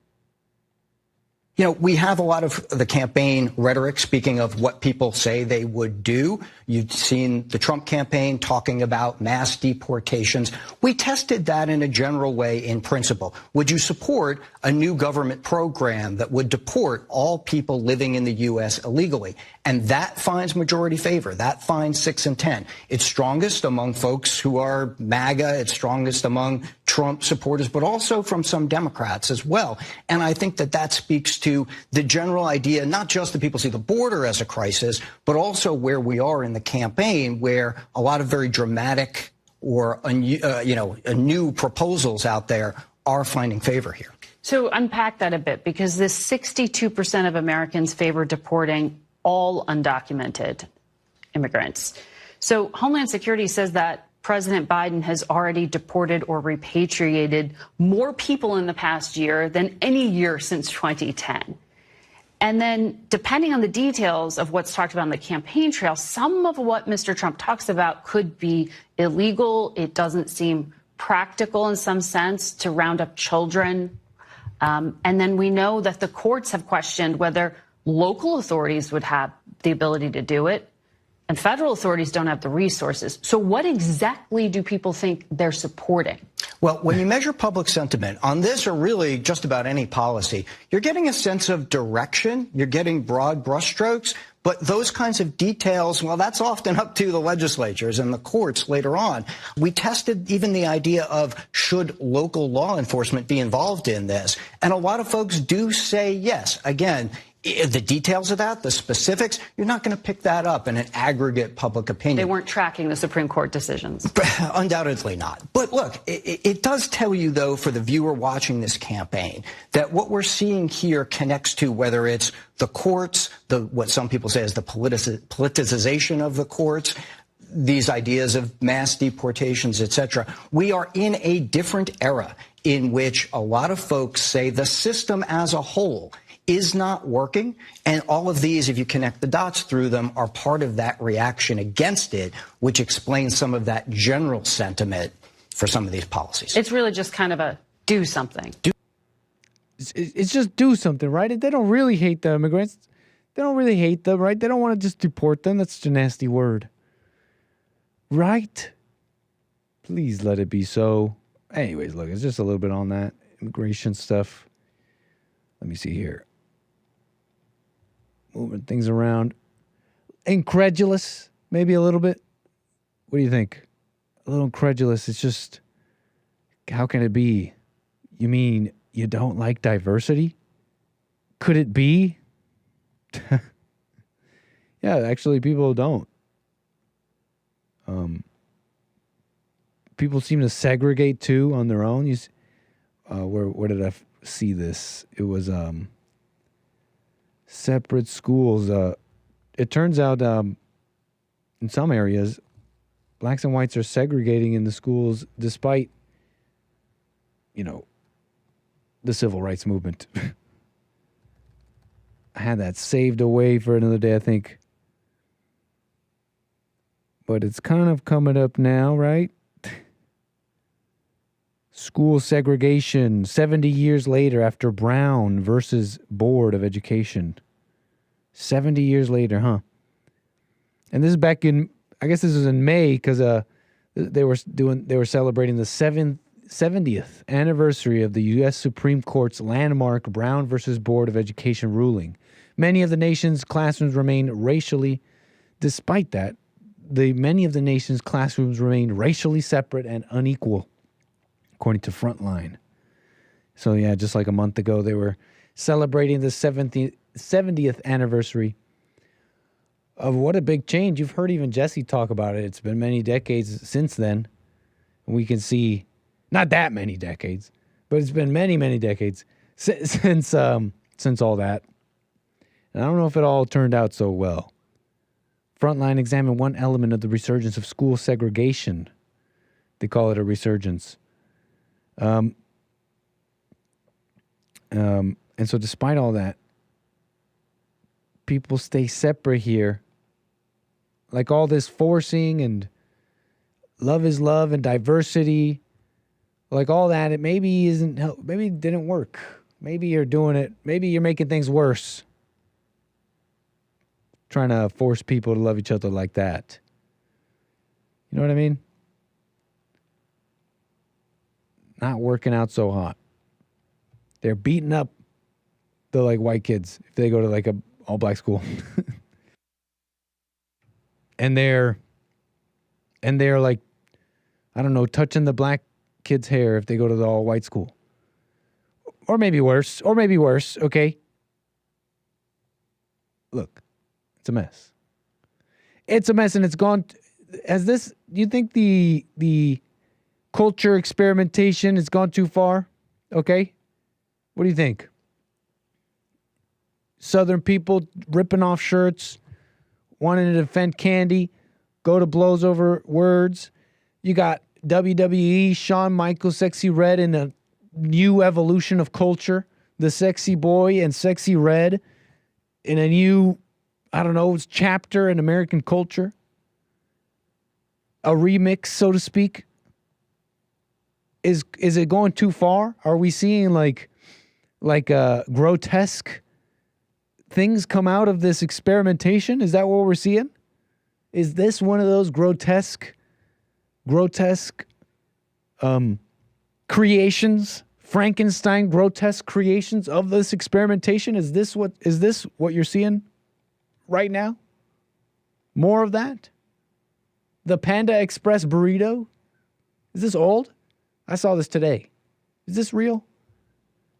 Speaker 16: You know, we have a lot of the campaign rhetoric speaking of what people say they would do. You've seen the Trump campaign talking about mass deportations. We tested that in a general way in principle. Would you support a new government program that would deport all people living in the U.S. illegally? And that finds majority favor. That finds 6 in 10. It's strongest among folks who are MAGA. It's strongest among Trump supporters, but also from some Democrats as well. And I think that that speaks to the general idea, not just that people see the border as a crisis, but also where we are in the campaign, where a lot of very dramatic or new proposals out there are finding favor here.
Speaker 17: So unpack that a bit, because this 62% of Americans favor deporting all undocumented immigrants. So Homeland Security says that President Biden has already deported or repatriated more people in the past year than any year since 2010. And then, depending on the details of what's talked about on the campaign trail, some of what Mr. Trump talks about could be illegal. It doesn't seem practical in some sense to round up children. And then we know that the courts have questioned whether local authorities would have the ability to do it, and federal authorities don't have the resources. So what exactly do people think they're supporting?
Speaker 16: Well, when you measure public sentiment on this, or really just about any policy, you're getting a sense of direction. You're getting broad brushstrokes. But those kinds of details, well, that's often up to the legislatures and the courts later on. We tested even the idea of should local law enforcement be involved in this? And a lot of folks do say yes. Again, the details of that, the specifics, you're not going to pick that up in an aggregate public opinion.
Speaker 17: They weren't tracking the Supreme Court decisions.
Speaker 16: Undoubtedly not. But look, it does tell you, though, for the viewer watching this campaign, that what we're seeing here connects to whether it's the courts, what some people say is the politicization of the courts, these ideas of mass deportations, etc. We are in a different era in which a lot of folks say the system as a whole is not working, and all of these, if you connect the dots through them, are part of that reaction against it, which explains some of that general sentiment for some of these policies.
Speaker 17: It's really just kind of a do something.
Speaker 14: It's just do something, right? They don't really hate the immigrants. They don't really hate them, right? They don't want to just deport them. That's such a nasty word. Right? Please let it be so. Anyways, look, it's just a little bit on that immigration stuff. Let me see here. Moving things around. Incredulous, maybe a little bit. What do you think? A little incredulous. It's just, how can it be? You mean you don't like diversity? Could it be? Yeah, actually, people don't. People seem to segregate too on their own. Where did I see this? It was separate schools. It turns out in some areas, blacks and whites are segregating in the schools despite, the civil rights movement. I had that saved away for another day, I think. But it's kind of coming up now, right? School segregation 70 years later after Brown versus Board of Education. 70 years later, huh? And this is back in, I guess this was in May, because they were celebrating the 70th anniversary of the U.S. Supreme Court's landmark Brown versus Board of Education ruling. Many of the nation's classrooms remain racially, despite that, many of the nation's classrooms remain racially separate and unequal, according to Frontline. So yeah, just like a month ago, they were celebrating the 70th 70th anniversary of what a big change. You've heard even Jesse talk about it. It's been many decades since then. We can see, not that many decades, but it's been many, many decades since all that. And I don't know if it all turned out so well. Frontline examined one element of the resurgence of school segregation. They call it a resurgence. And so despite all that, people stay separate here. Like all this forcing and love is love and diversity, like all that, it maybe maybe it didn't work. Maybe you're doing it. Maybe you're making things worse. Trying to force people to love each other like that. You know what I mean? Not working out so hot. They're beating up the like white kids if they go to like a all black school. and they're like, I don't know, touching the black kid's hair if they go to the all white school. Or maybe worse, okay? Look, it's a mess. It's a mess, and it's gone. Do you think the culture experimentation has gone too far? Okay? What do you think? Southern people ripping off shirts, wanting to defend candy, go to blows over words. You got WWE, Shawn Michaels, Sexy Red in a new evolution of culture. The Sexy Boy and Sexy Red in a new, I don't know, chapter in American culture. A remix, so to speak. Is it going too far? Are we seeing like grotesque things come out of this experimentation? Is that what we're seeing? Is this one of those grotesque creations, Frankenstein grotesque creations of this experimentation? Is this what you're seeing right now? More of that? The Panda Express burrito? Is this old? I saw this today. Is this real?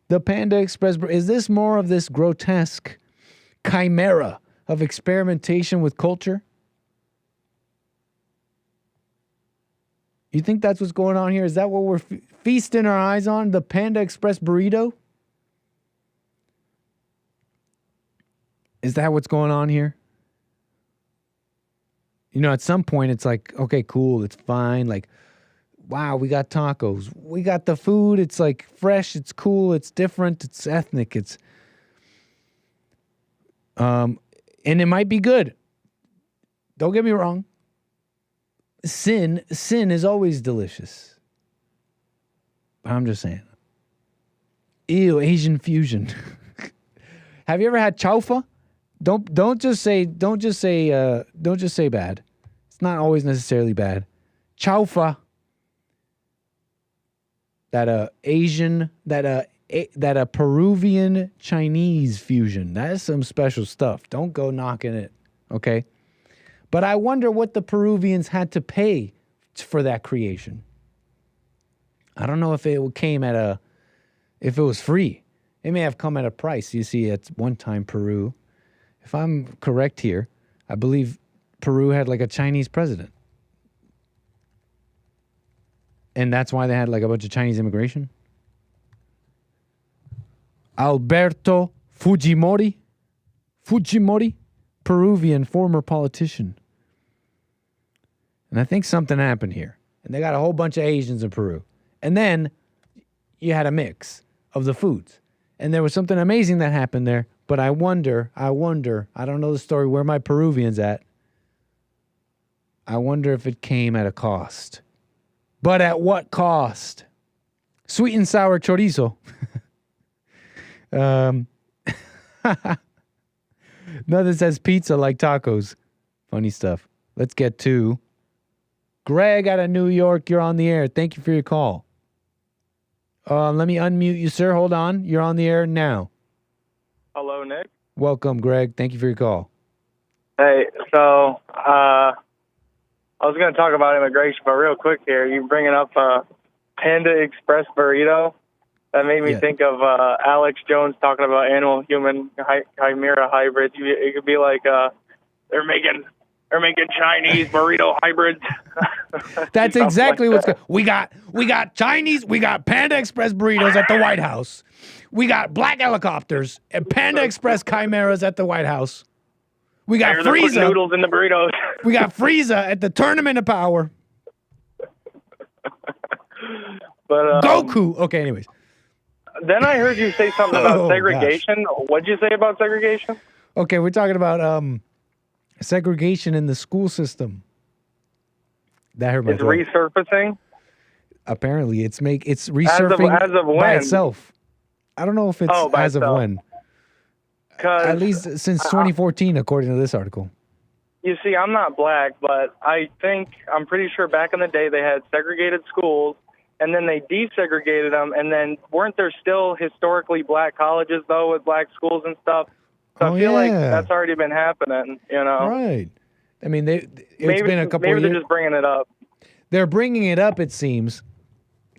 Speaker 14: The Panda Express, is this more of this grotesque chimera of experimentation with culture? You think that's what's going on here? Is that what we're feasting our eyes on? The Panda Express burrito? Is that what's going on here? You know, at some point it's like, okay, cool, it's fine. Like, wow, we got tacos. We got the food. It's like fresh. It's cool. It's different. It's ethnic. It's, and it might be good. Don't get me wrong. Sin is always delicious. But I'm just saying. Ew, Asian fusion. Have you ever had chaufa? Don't just say bad. It's not always necessarily bad. Chaufa. That a Peruvian Chinese fusion. That is some special stuff. Don't go knocking it, okay? But I wonder what the Peruvians had to pay for that creation. I don't know if it came if it was free. It may have come at a price. You see, at one time Peru, if I'm correct here, I believe Peru had like a Chinese president. And that's why they had like a bunch of Chinese immigration. Alberto Fujimori, Peruvian former politician. And I think something happened here. And they got a whole bunch of Asians in Peru. And then you had a mix of the foods. And there was something amazing that happened there. But I wonder, I don't know the story, where my Peruvians at. I wonder if it came at a cost. But at what cost? Sweet and sour chorizo. Nothing says pizza like tacos. Funny stuff. Let's get to Greg out of New York. You're on the air. Thank you for your call. Let me unmute you, sir. Hold on. You're on the air now.
Speaker 18: Hello, Nick.
Speaker 14: Welcome, Greg. Thank you for your call.
Speaker 18: Hey, so I was going to talk about immigration, but real quick here, you bringing up Panda Express burrito. That made me
Speaker 14: Yeah.
Speaker 18: think of Alex Jones talking about animal-human chimera hybrids. It could be like they're making Chinese burrito hybrids.
Speaker 14: That's exactly what's going. We got Chinese. We got Panda Express burritos at the White House. We got black helicopters and Panda Express chimeras at the White House. We got
Speaker 18: They're putting
Speaker 14: Frieza.
Speaker 18: noodles in the burritos.
Speaker 14: We got Frieza at the Tournament of Power.
Speaker 18: But
Speaker 14: Goku. Okay, anyways.
Speaker 18: Then I heard you say something about segregation. What'd you say about segregation?
Speaker 14: Okay, we're talking about segregation in the school system. That hurt my
Speaker 18: It's
Speaker 14: throat.
Speaker 18: resurfacing.
Speaker 14: Apparently, it's resurfacing
Speaker 18: as of
Speaker 14: by
Speaker 18: when?
Speaker 14: itself. I don't know if it's
Speaker 18: by
Speaker 14: as of
Speaker 18: itself.
Speaker 14: when. At least since 2014, according to this article.
Speaker 18: You see, I'm not black, but I'm pretty sure back in the day they had segregated schools, and then they desegregated them, and then weren't there still historically black colleges, though, with black schools and stuff? So I feel like that's already been happening, you know?
Speaker 14: Right. I mean, it's
Speaker 18: maybe,
Speaker 14: been a couple
Speaker 18: maybe
Speaker 14: of
Speaker 18: they're
Speaker 14: years.
Speaker 18: just bringing it up.
Speaker 14: They're bringing it up, it seems.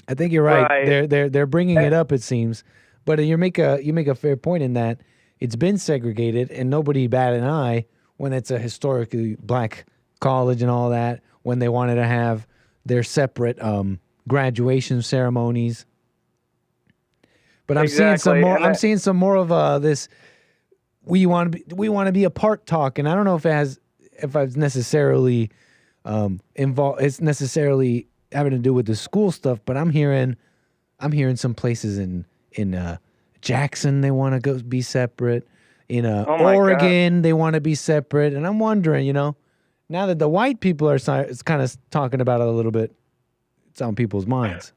Speaker 14: I think you're right.
Speaker 18: Right.
Speaker 14: They're bringing it up, it seems. But you make a fair point in that it's been segregated, and nobody bat an eye when it's a historically black college and all that, when they wanted to have their separate graduation ceremonies. But I'm seeing some more. I'm seeing some more of this. We want to be apart talk, and I don't know if it's necessarily involved. It's necessarily having to do with the school stuff. But I'm hearing some places in Jackson they want to go be separate. In Oregon, they want to be separate, and I'm wondering, now that the white people are kind of talking about it a little bit, it's on people's minds.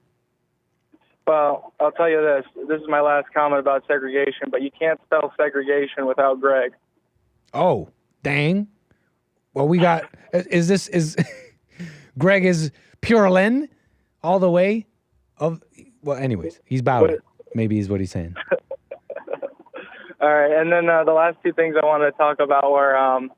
Speaker 18: Well, I'll tell you this. This is my last comment about segregation, but you can't spell segregation without Greg.
Speaker 14: Oh, dang. Well, we got, is Greg is Pure Len all the way? Well, anyways, he's about it. Maybe is what he's saying.
Speaker 18: All right, and then the last two things I wanted to talk about were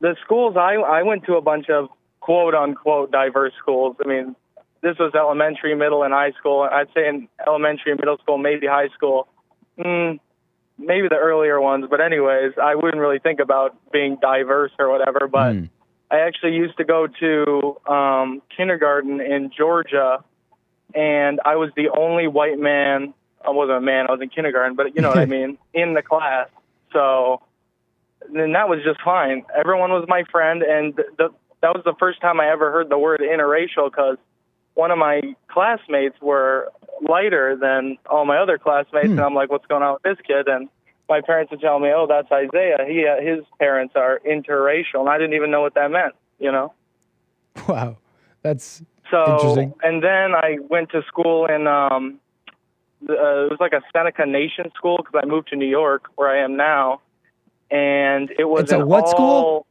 Speaker 18: the schools. I went to a bunch of quote-unquote diverse schools. I mean, this was elementary, middle, and high school. I'd say in elementary, middle school, maybe high school. Maybe the earlier ones. But anyways, I wouldn't really think about being diverse or whatever. But I actually used to go to kindergarten in Georgia, and I was the only white man. I wasn't a man. I was in kindergarten, but you know what I mean, in the class. So then that was just fine. Everyone was my friend, and that was the first time I ever heard the word interracial, because one of my classmates were lighter than all my other classmates, and I'm like, what's going on with this kid? And my parents would tell me, oh, that's Isaiah. His parents are interracial, and I didn't even know what that meant,
Speaker 14: Wow, that's interesting.
Speaker 18: And then I went to school in, it was like a Seneca Nation school, because I moved to New York, where I am now, and it was
Speaker 14: school?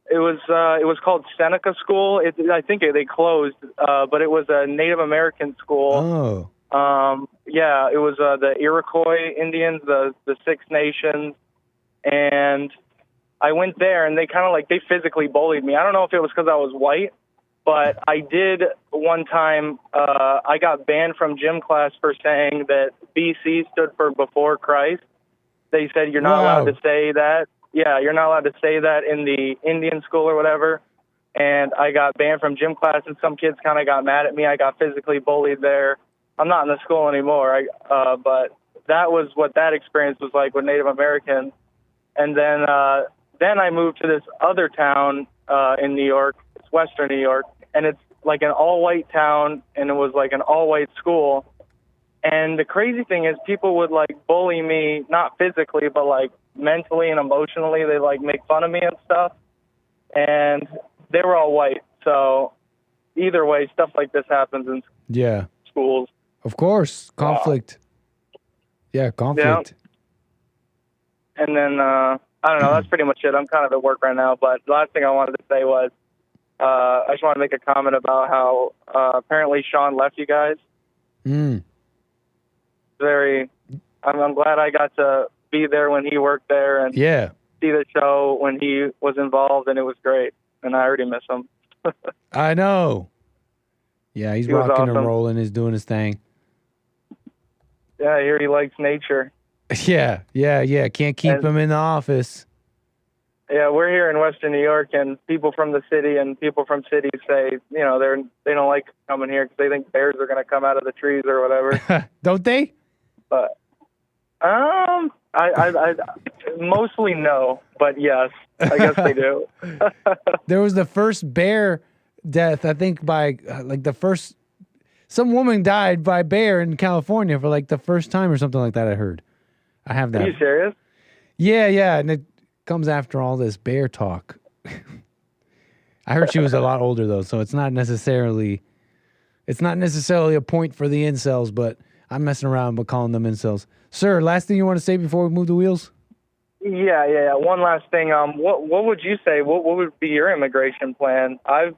Speaker 18: It was called Seneca School. I think they closed, but it was a Native American school.
Speaker 14: Oh.
Speaker 18: Yeah, it was the Iroquois Indians, the Six Nations, and I went there, and they kind of they physically bullied me. I don't know if it was because I was white, but I did one time. I got banned from gym class for saying that BC stood for before Christ. They said you're not allowed to say that. Yeah, you're not allowed to say that in the Indian school or whatever. And I got banned from gym class, and some kids kind of got mad at me. I got physically bullied there. I'm not in the school anymore, but that was what that experience was like with Native Americans. And then I moved to this other town in New York. It's Western New York, and it's like an all-white town, and it was like an all-white school. And the crazy thing is, people would bully me, not physically, but mentally and emotionally. They make fun of me and stuff. And they were all white. So either way, stuff like this happens in schools.
Speaker 14: Of course. Conflict. Yeah, conflict.
Speaker 18: Yeah. And then, I don't know, that's pretty much it. I'm kind of at work right now. But the last thing I wanted to say was, I just want to make a comment about how apparently Sean left you guys. I'm glad I got to be there when he worked there and see the show when he was involved, and it was great. And I already miss him.
Speaker 14: I know. Yeah, he's rocking and rolling. He's doing his thing.
Speaker 18: Yeah, I hear he likes nature.
Speaker 14: Yeah. Can't keep him in the office.
Speaker 18: Yeah, we're here in Western New York, and people from the city and people from cities say, they don't like coming here because they think bears are going to come out of the trees or whatever.
Speaker 14: Don't they?
Speaker 18: But I mostly no, but yes, I guess they do.
Speaker 14: There was the first bear death, I think, by some woman died by bear in California for like the first time or something like that. I heard. I have that.
Speaker 18: Are you serious?
Speaker 14: Yeah, and it comes after all this bear talk. I heard she was a lot older though, so it's not necessarily a point for the incels, but I'm messing around but calling them incels. Sir, last thing you want to say before we move the wheels?
Speaker 18: Yeah. One last thing. What would you say? What would be your immigration plan? I've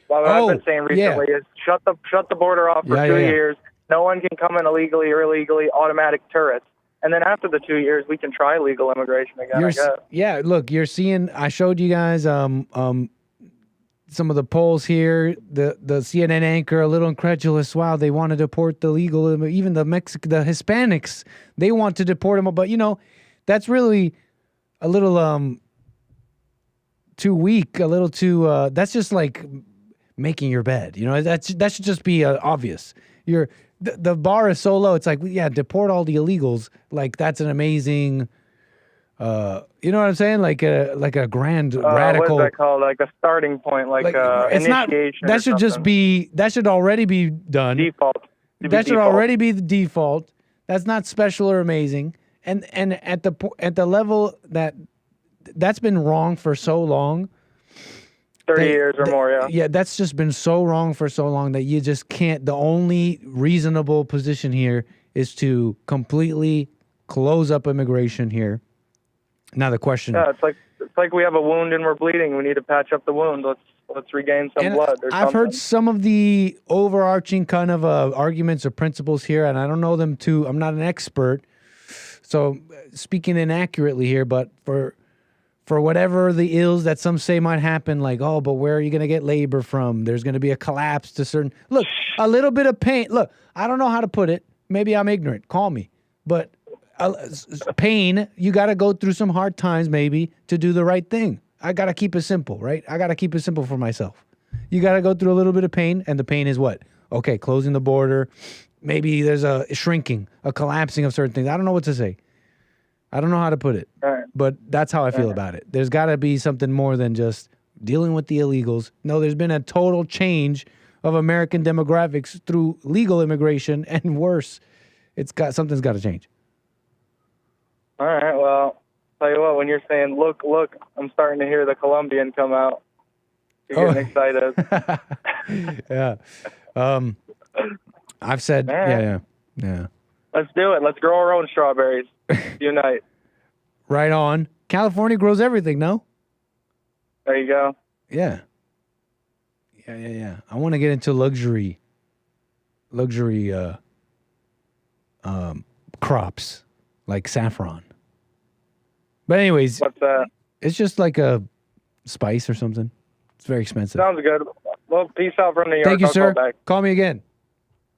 Speaker 18: been saying recently is shut the border off for 2 years. No one can come in illegally or illegally. Automatic tourists. And then after the 2 years, we can try legal immigration again, I guess.
Speaker 14: Yeah, look, you're seeing, I showed you guys some of the polls here. The CNN anchor, a little incredulous. Wow, they want to deport the legal, even the Hispanics, they want to deport them. But, that's really a little too weak, a little too, that's just like making your bed. That should just be obvious. The bar is so low. It's like, deport all the illegals. Like, that's an amazing, you know what I'm saying? Like a grand radical.
Speaker 18: What is that called? Like a starting point, like
Speaker 14: it's
Speaker 18: initiation.
Speaker 14: That should just be. That should already be done.
Speaker 18: Default.
Speaker 14: That should already be the default. That's not special or amazing. And at the level that's been wrong for so long.
Speaker 18: 30 years or more, yeah.
Speaker 14: Yeah, that's just been so wrong for so long that you just can't. The only reasonable position here is to completely close up immigration here. Now the question.
Speaker 18: Yeah, it's like we have a wound and we're bleeding. We need to patch up the wound. Let's regain some blood.
Speaker 14: I've heard some of the overarching kind of arguments or principles here, and I don't know them too. I'm not an expert, so speaking inaccurately here, but for whatever the ills that some say might happen, like, oh, but where are you going to get labor from? There's going to be a collapse to certain... Look, a little bit of pain. Look, I don't know how to put it. Maybe I'm ignorant. Call me. But pain, you got to go through some hard times maybe to do the right thing. I got to keep it simple, right? I got to keep it simple for myself. You got to go through a little bit of pain, and the pain is what? Okay, closing the border. Maybe there's a shrinking, a collapsing of certain things. I don't know what to say. I don't know how to put it, but that's how I feel about it. There's got to be something more than just dealing with the illegals. No, there's been a total change of American demographics through legal immigration, and worse, something's got to change.
Speaker 18: All right, well, tell you what, when you're saying, look, I'm starting to hear the Colombian come out. You're getting excited.
Speaker 14: Yeah. I've said, yeah.
Speaker 18: Let's do it. Let's grow our own strawberries. Unite.
Speaker 14: Right on. California grows everything, no?
Speaker 18: There you go.
Speaker 14: Yeah. I want to get into luxury crops like saffron. But anyways,
Speaker 18: what's that?
Speaker 14: It's just like a spice or something. It's very expensive.
Speaker 18: Sounds good. Well, peace out from New York.
Speaker 14: Thank you, sir.
Speaker 18: Call back.
Speaker 14: Call me again.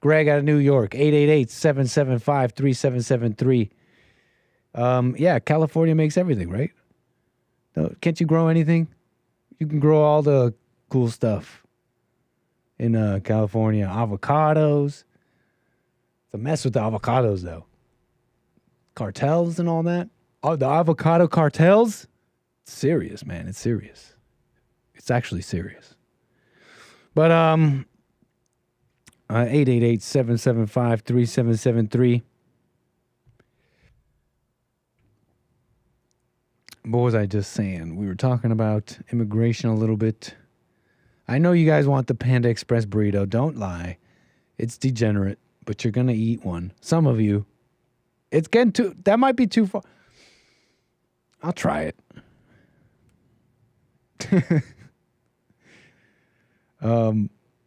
Speaker 14: Greg out of New York, 888-775-3773. California makes everything, right? No, can't you grow anything? You can grow all the cool stuff in California. Avocados. It's a mess with the avocados, though. Cartels and all that. Oh, the avocado cartels? It's serious, man. It's serious. It's actually serious. But, 888-775-3773. What was I just saying? We were talking about immigration a little bit. I know you guys want the Panda Express burrito. Don't lie. It's degenerate, but you're going to eat one. Some of you. It's getting too... That might be too far. I'll try it.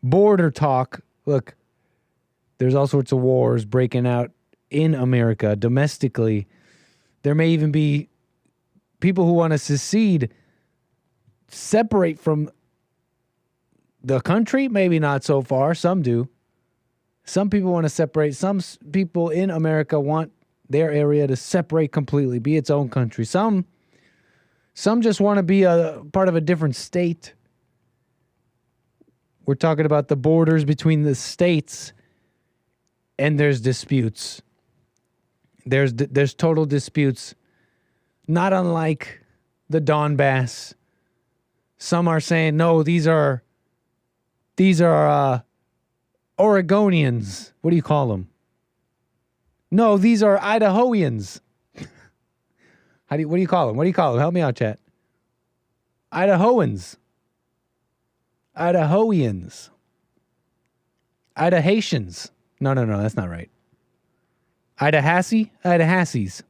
Speaker 14: Border talk. Look, there's all sorts of wars breaking out in America domestically. There may even be people who want to secede, separate from the country. Maybe not so far. Some do. Some people want to separate. Some people in America want their area to separate completely, be its own country. Some just want to be a part of a different state. We're talking about the borders between the states, and there's disputes. There's total disputes, not unlike the Donbass. Some are saying, no, these are Oregonians. What do you call them? No, these are Idahoans. What do you call them? What do you call them? Help me out, chat. Idahoans. Idahoians. Idahatians. No, that's not right. Idahassee? Idahassies.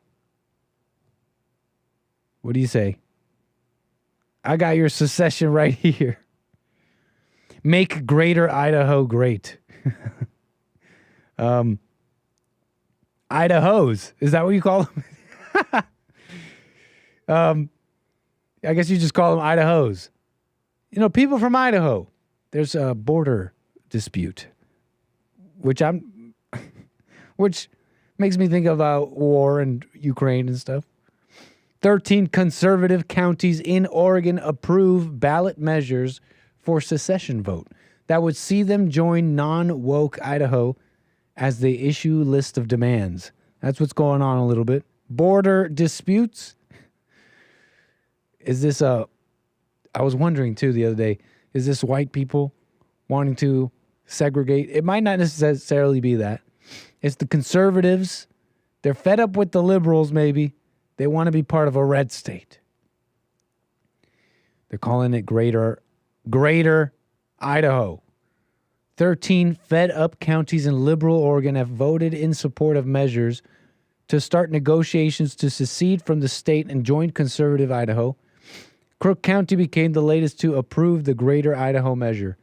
Speaker 14: What do you say? I got your secession right here. Make Greater Idaho great. Idahos. Is that what you call them? I guess you just call them Idahos. You know, people from Idaho. There's a border dispute, which makes me think about war and Ukraine and stuff. 13 conservative counties in Oregon approve ballot measures for secession vote that would see them join non-woke Idaho as they issue list of demands. That's what's going on a little bit. Border disputes. Is this I was wondering too the other day, is this white people wanting to segregate? It might not necessarily be that. It's the conservatives. They're fed up with the liberals, maybe. They want to be part of a red state. They're calling it Greater Idaho. 13 fed-up counties in liberal Oregon have voted in support of measures to start negotiations to secede from the state and join conservative Idaho. Crook County became the latest to approve the Greater Idaho measure.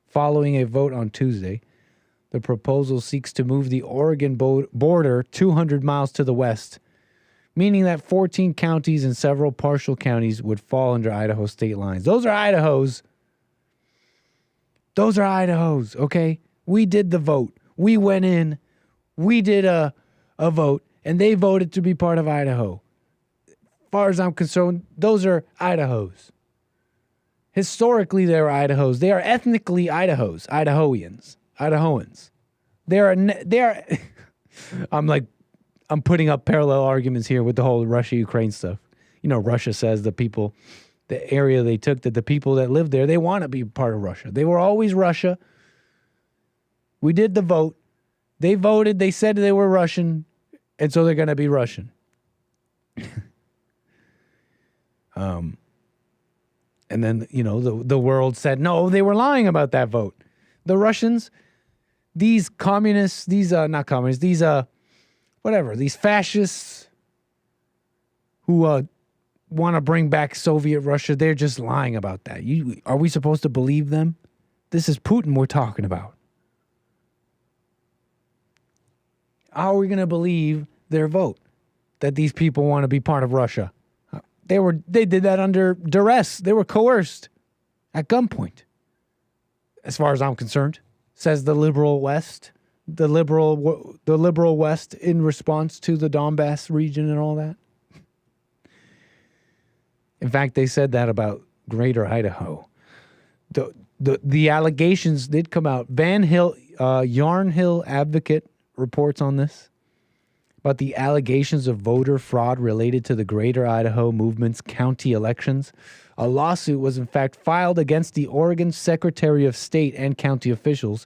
Speaker 14: Following a vote on Tuesday, the proposal seeks to move the Oregon border 200 miles to the west, meaning that 14 counties and several partial counties would fall under Idaho state lines. Those are Idahos. Those are Idahos, okay? We did the vote. We went in. We did a vote, and they voted to be part of Idaho. As far as I'm concerned, those are Idahos. Historically, they are Idahos. They are ethnically Idahos, Idahoans. They are. I'm putting up parallel arguments here with the whole Russia-Ukraine stuff. You know, Russia says the area they took, that the people that live there, they want to be part of Russia. They were always Russia. We did the vote. They voted. They said they were Russian, and so they're going to be Russian. And then, you know, the world said, no, they were lying about that vote. The Russians, these communists, these fascists who want to bring back Soviet Russia, they're just lying about that. Are we supposed to believe them? This is Putin we're talking about. How are we going to believe their vote that these people want to be part of Russia? They did that under duress. They were coerced at gunpoint. As far as I'm concerned, says the liberal West, the liberal West in response to the Donbass region and all that. In fact, they said that about Greater Idaho. The allegations did come out. Yarn Hill Advocate reports on this, about the allegations of voter fraud related to the Greater Idaho movement's county elections. A lawsuit was in fact filed against the Oregon Secretary of State and county officials,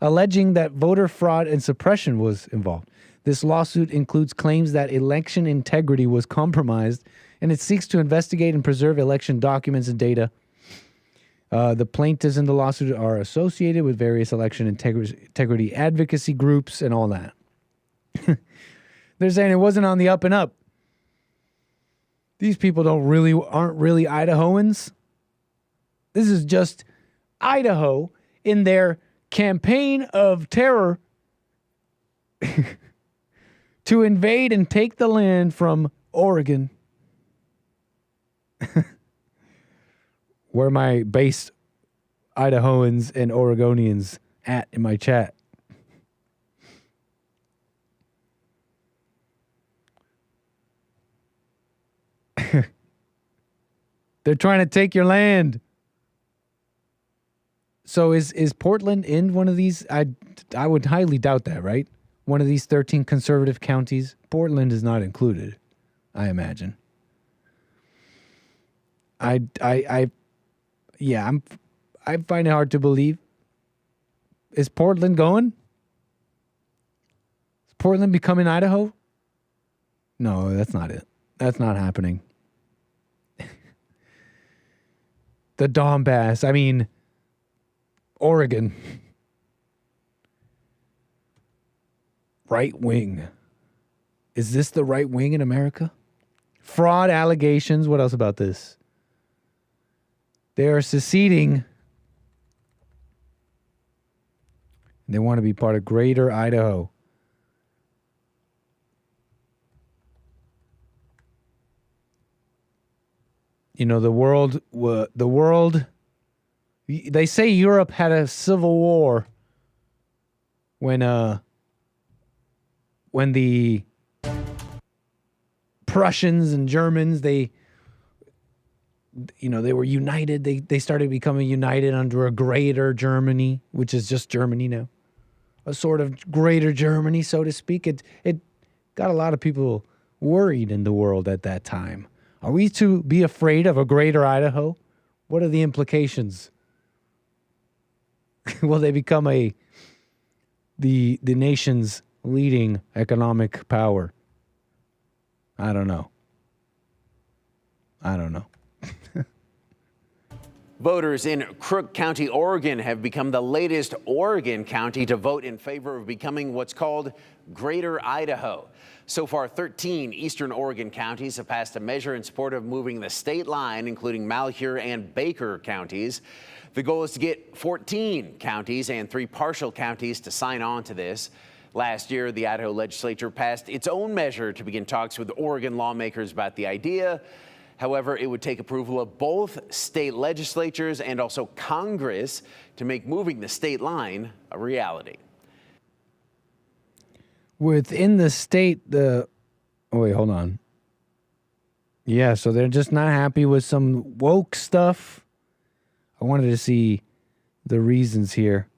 Speaker 14: alleging that voter fraud and suppression was involved. This lawsuit includes claims that election integrity was compromised, and it seeks to investigate and preserve election documents and data. The plaintiffs in the lawsuit are associated with various election integrity advocacy groups and all that. They're saying it wasn't on the up and up. These people aren't really Idahoans. This is just Idaho in their campaign of terror to invade and take the land from Oregon. Where my base Idahoans and Oregonians at in my chat? They're trying to take your land. So is Portland in one of these? I would highly doubt that, right? One of these 13 conservative counties. Portland is not included, I imagine. I find it hard to believe. Is Portland going? Is Portland becoming Idaho? No, that's not it. That's not happening. The Donbass. I mean, Oregon. Right wing. Is this the right wing in America? Fraud allegations. What else about this? They are seceding. They want to be part of Greater Idaho. You know, the world, they say Europe had a civil war when the Prussians and Germans, they were united. They started becoming united under a greater Germany, which is just Germany now. A sort of greater Germany, so to speak. It got a lot of people worried in the world at that time. Are we to be afraid of a greater Idaho? What are the implications? Will they become the nation's leading economic power? I don't know.
Speaker 19: Voters in Crook County, Oregon have become the latest Oregon county to vote in favor of becoming what's called Greater Idaho. So far, 13 eastern Oregon counties have passed a measure in support of moving the state line, including Malheur and Baker counties. The goal is to get 14 counties and 3 partial counties to sign on to this. Last year, the Idaho legislature passed its own measure to begin talks with Oregon lawmakers about the idea. However, it would take approval of both state legislatures and also Congress to make moving the state line a reality.
Speaker 14: Within the state, hold on. Yeah, so they're just not happy with some woke stuff. I wanted to see the reasons here.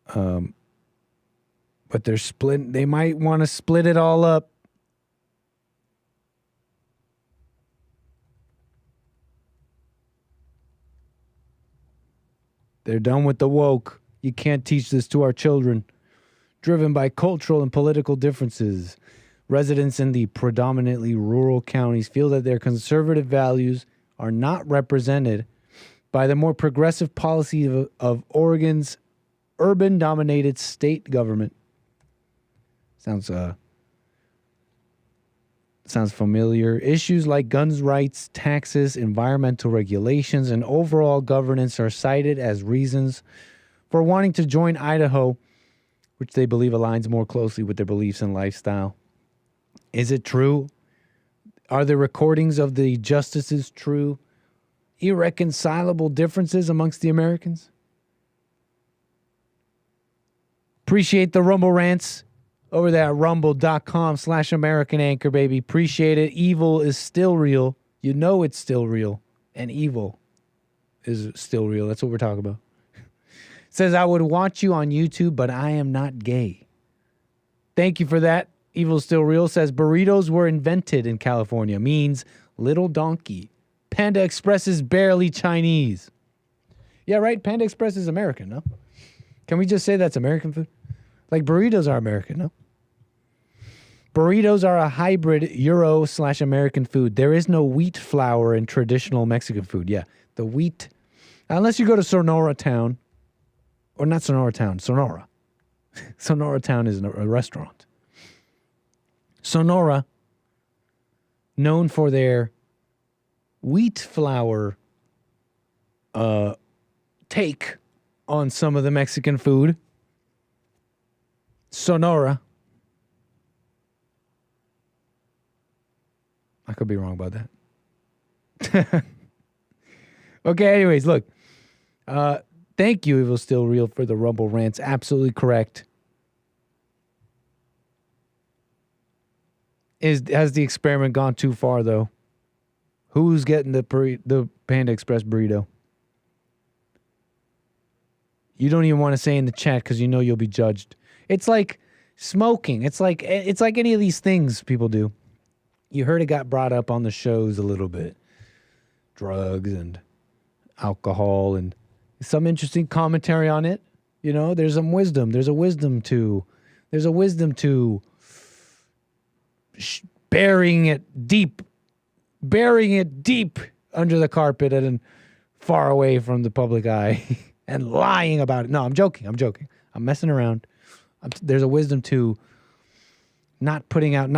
Speaker 14: But they're split. They might want to split it all up. They're done with the woke. You can't teach this to our children. Driven by cultural and political differences, residents in the predominantly rural counties feel that their conservative values are not represented by the more progressive policy of Oregon's urban-dominated state government. Sounds familiar. Issues like guns rights, taxes, environmental regulations, and overall governance are cited as reasons for wanting to join Idaho, which they believe aligns more closely with their beliefs and lifestyle. Is it true? Are the recordings of the justices true? Irreconcilable differences amongst the Americans? Appreciate the Rumble rants over there at rumble.com/American Anchor, baby. Appreciate it. Evil is still real. You know it's still real. And evil is still real. That's what we're talking about. Says, I would watch you on YouTube, but I am not gay. Thank you for that. Evil is still real. Says, burritos were invented in California. Means little donkey. Panda Express is barely Chinese. Yeah, right? Panda Express is American, no? Can we just say that's American food? Like burritos are American, no? Burritos are a hybrid Euro/American food. There is no wheat flour in traditional Mexican food. Yeah, the wheat, unless you go to Sonora Town, or not Sonora Town, Sonora. Sonora Town is a restaurant. Sonora, known for their wheat flour take on some of the Mexican food. Sonora. I could be wrong about that. Okay, anyways, look. Thank you, Evil Still Real, for the Rumble rants. Absolutely correct. Has the experiment gone too far, though? Who's getting the Panda Express burrito? You don't even want to say in the chat because you know you'll be judged. It's like smoking. It's like any of these things people do. You heard it got brought up on the shows a little bit. Drugs and alcohol and some interesting commentary on it. You know, there's some wisdom. There's a wisdom to burying it deep under the carpet and far away from the public eye and lying about it. No, I'm joking. I'm messing around. There's a wisdom to not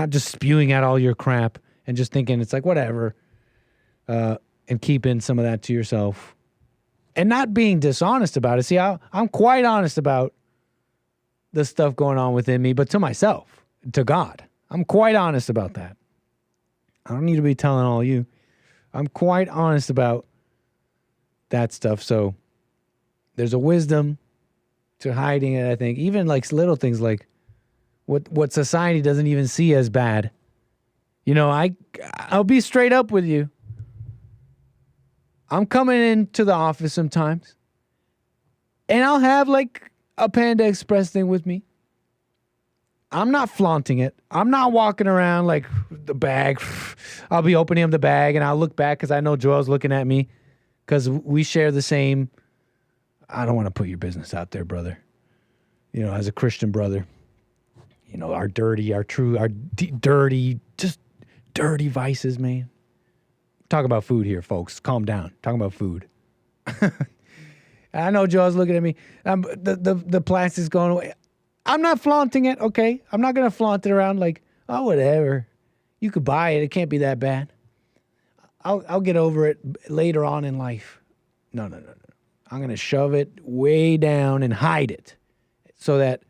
Speaker 14: just spewing out all your crap and just thinking it's like whatever, and keeping some of that to yourself and not being dishonest about it. See, I'm quite honest about the stuff going on within me, but to myself, to God, I'm quite honest about that. I don't need to be telling all you. I'm quite honest about that stuff. So there's a wisdom to hiding it, I think. Even like little things like what society doesn't even see as bad. You know, I'll be straight up with you. I'm coming into the office sometimes and I'll have like a Panda Express thing with me. I'm not flaunting it. I'm not walking around like the bag. I'll be opening up the bag and I'll look back because I know Joel's looking at me because we share the same. I don't want to put your business out there, brother. You know, as a Christian brother, you know, our dirty vices, man. Talk about food here, folks. Calm down. Talking about food. I know Joel's looking at me. The plastic's going away. I'm not flaunting it, okay? I'm not going to flaunt it around like, oh, whatever. You could buy it. It can't be that bad. I'll get over it later on in life. No. I'm going to shove it way down and hide it so that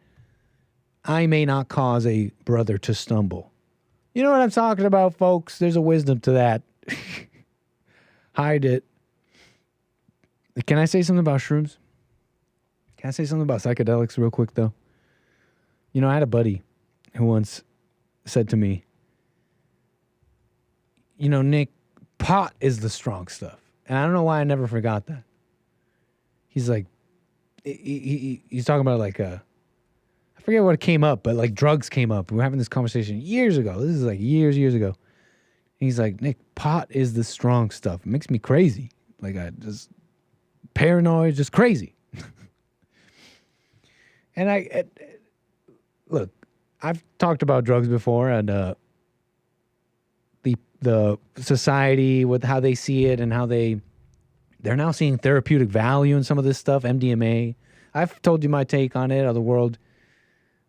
Speaker 14: I may not cause a brother to stumble. You know what I'm talking about, folks? There's a wisdom to that. Hide it. Can I say something about shrooms? Can I say something about psychedelics real quick, though? You know, I had a buddy who once said to me, you know, Nick, pot is the strong stuff. And I don't know why I never forgot that. He's like, he's talking about like, I forget what came up, but like drugs came up. We were having this conversation years ago. This is like years ago. And he's like, Nick, pot is the strong stuff. It makes me crazy. Like I just paranoid, just crazy. And look, I've talked about drugs before and the society with how they see it and how they're now seeing therapeutic value in some of this stuff, MDMA. I've told you my take on it, of the world.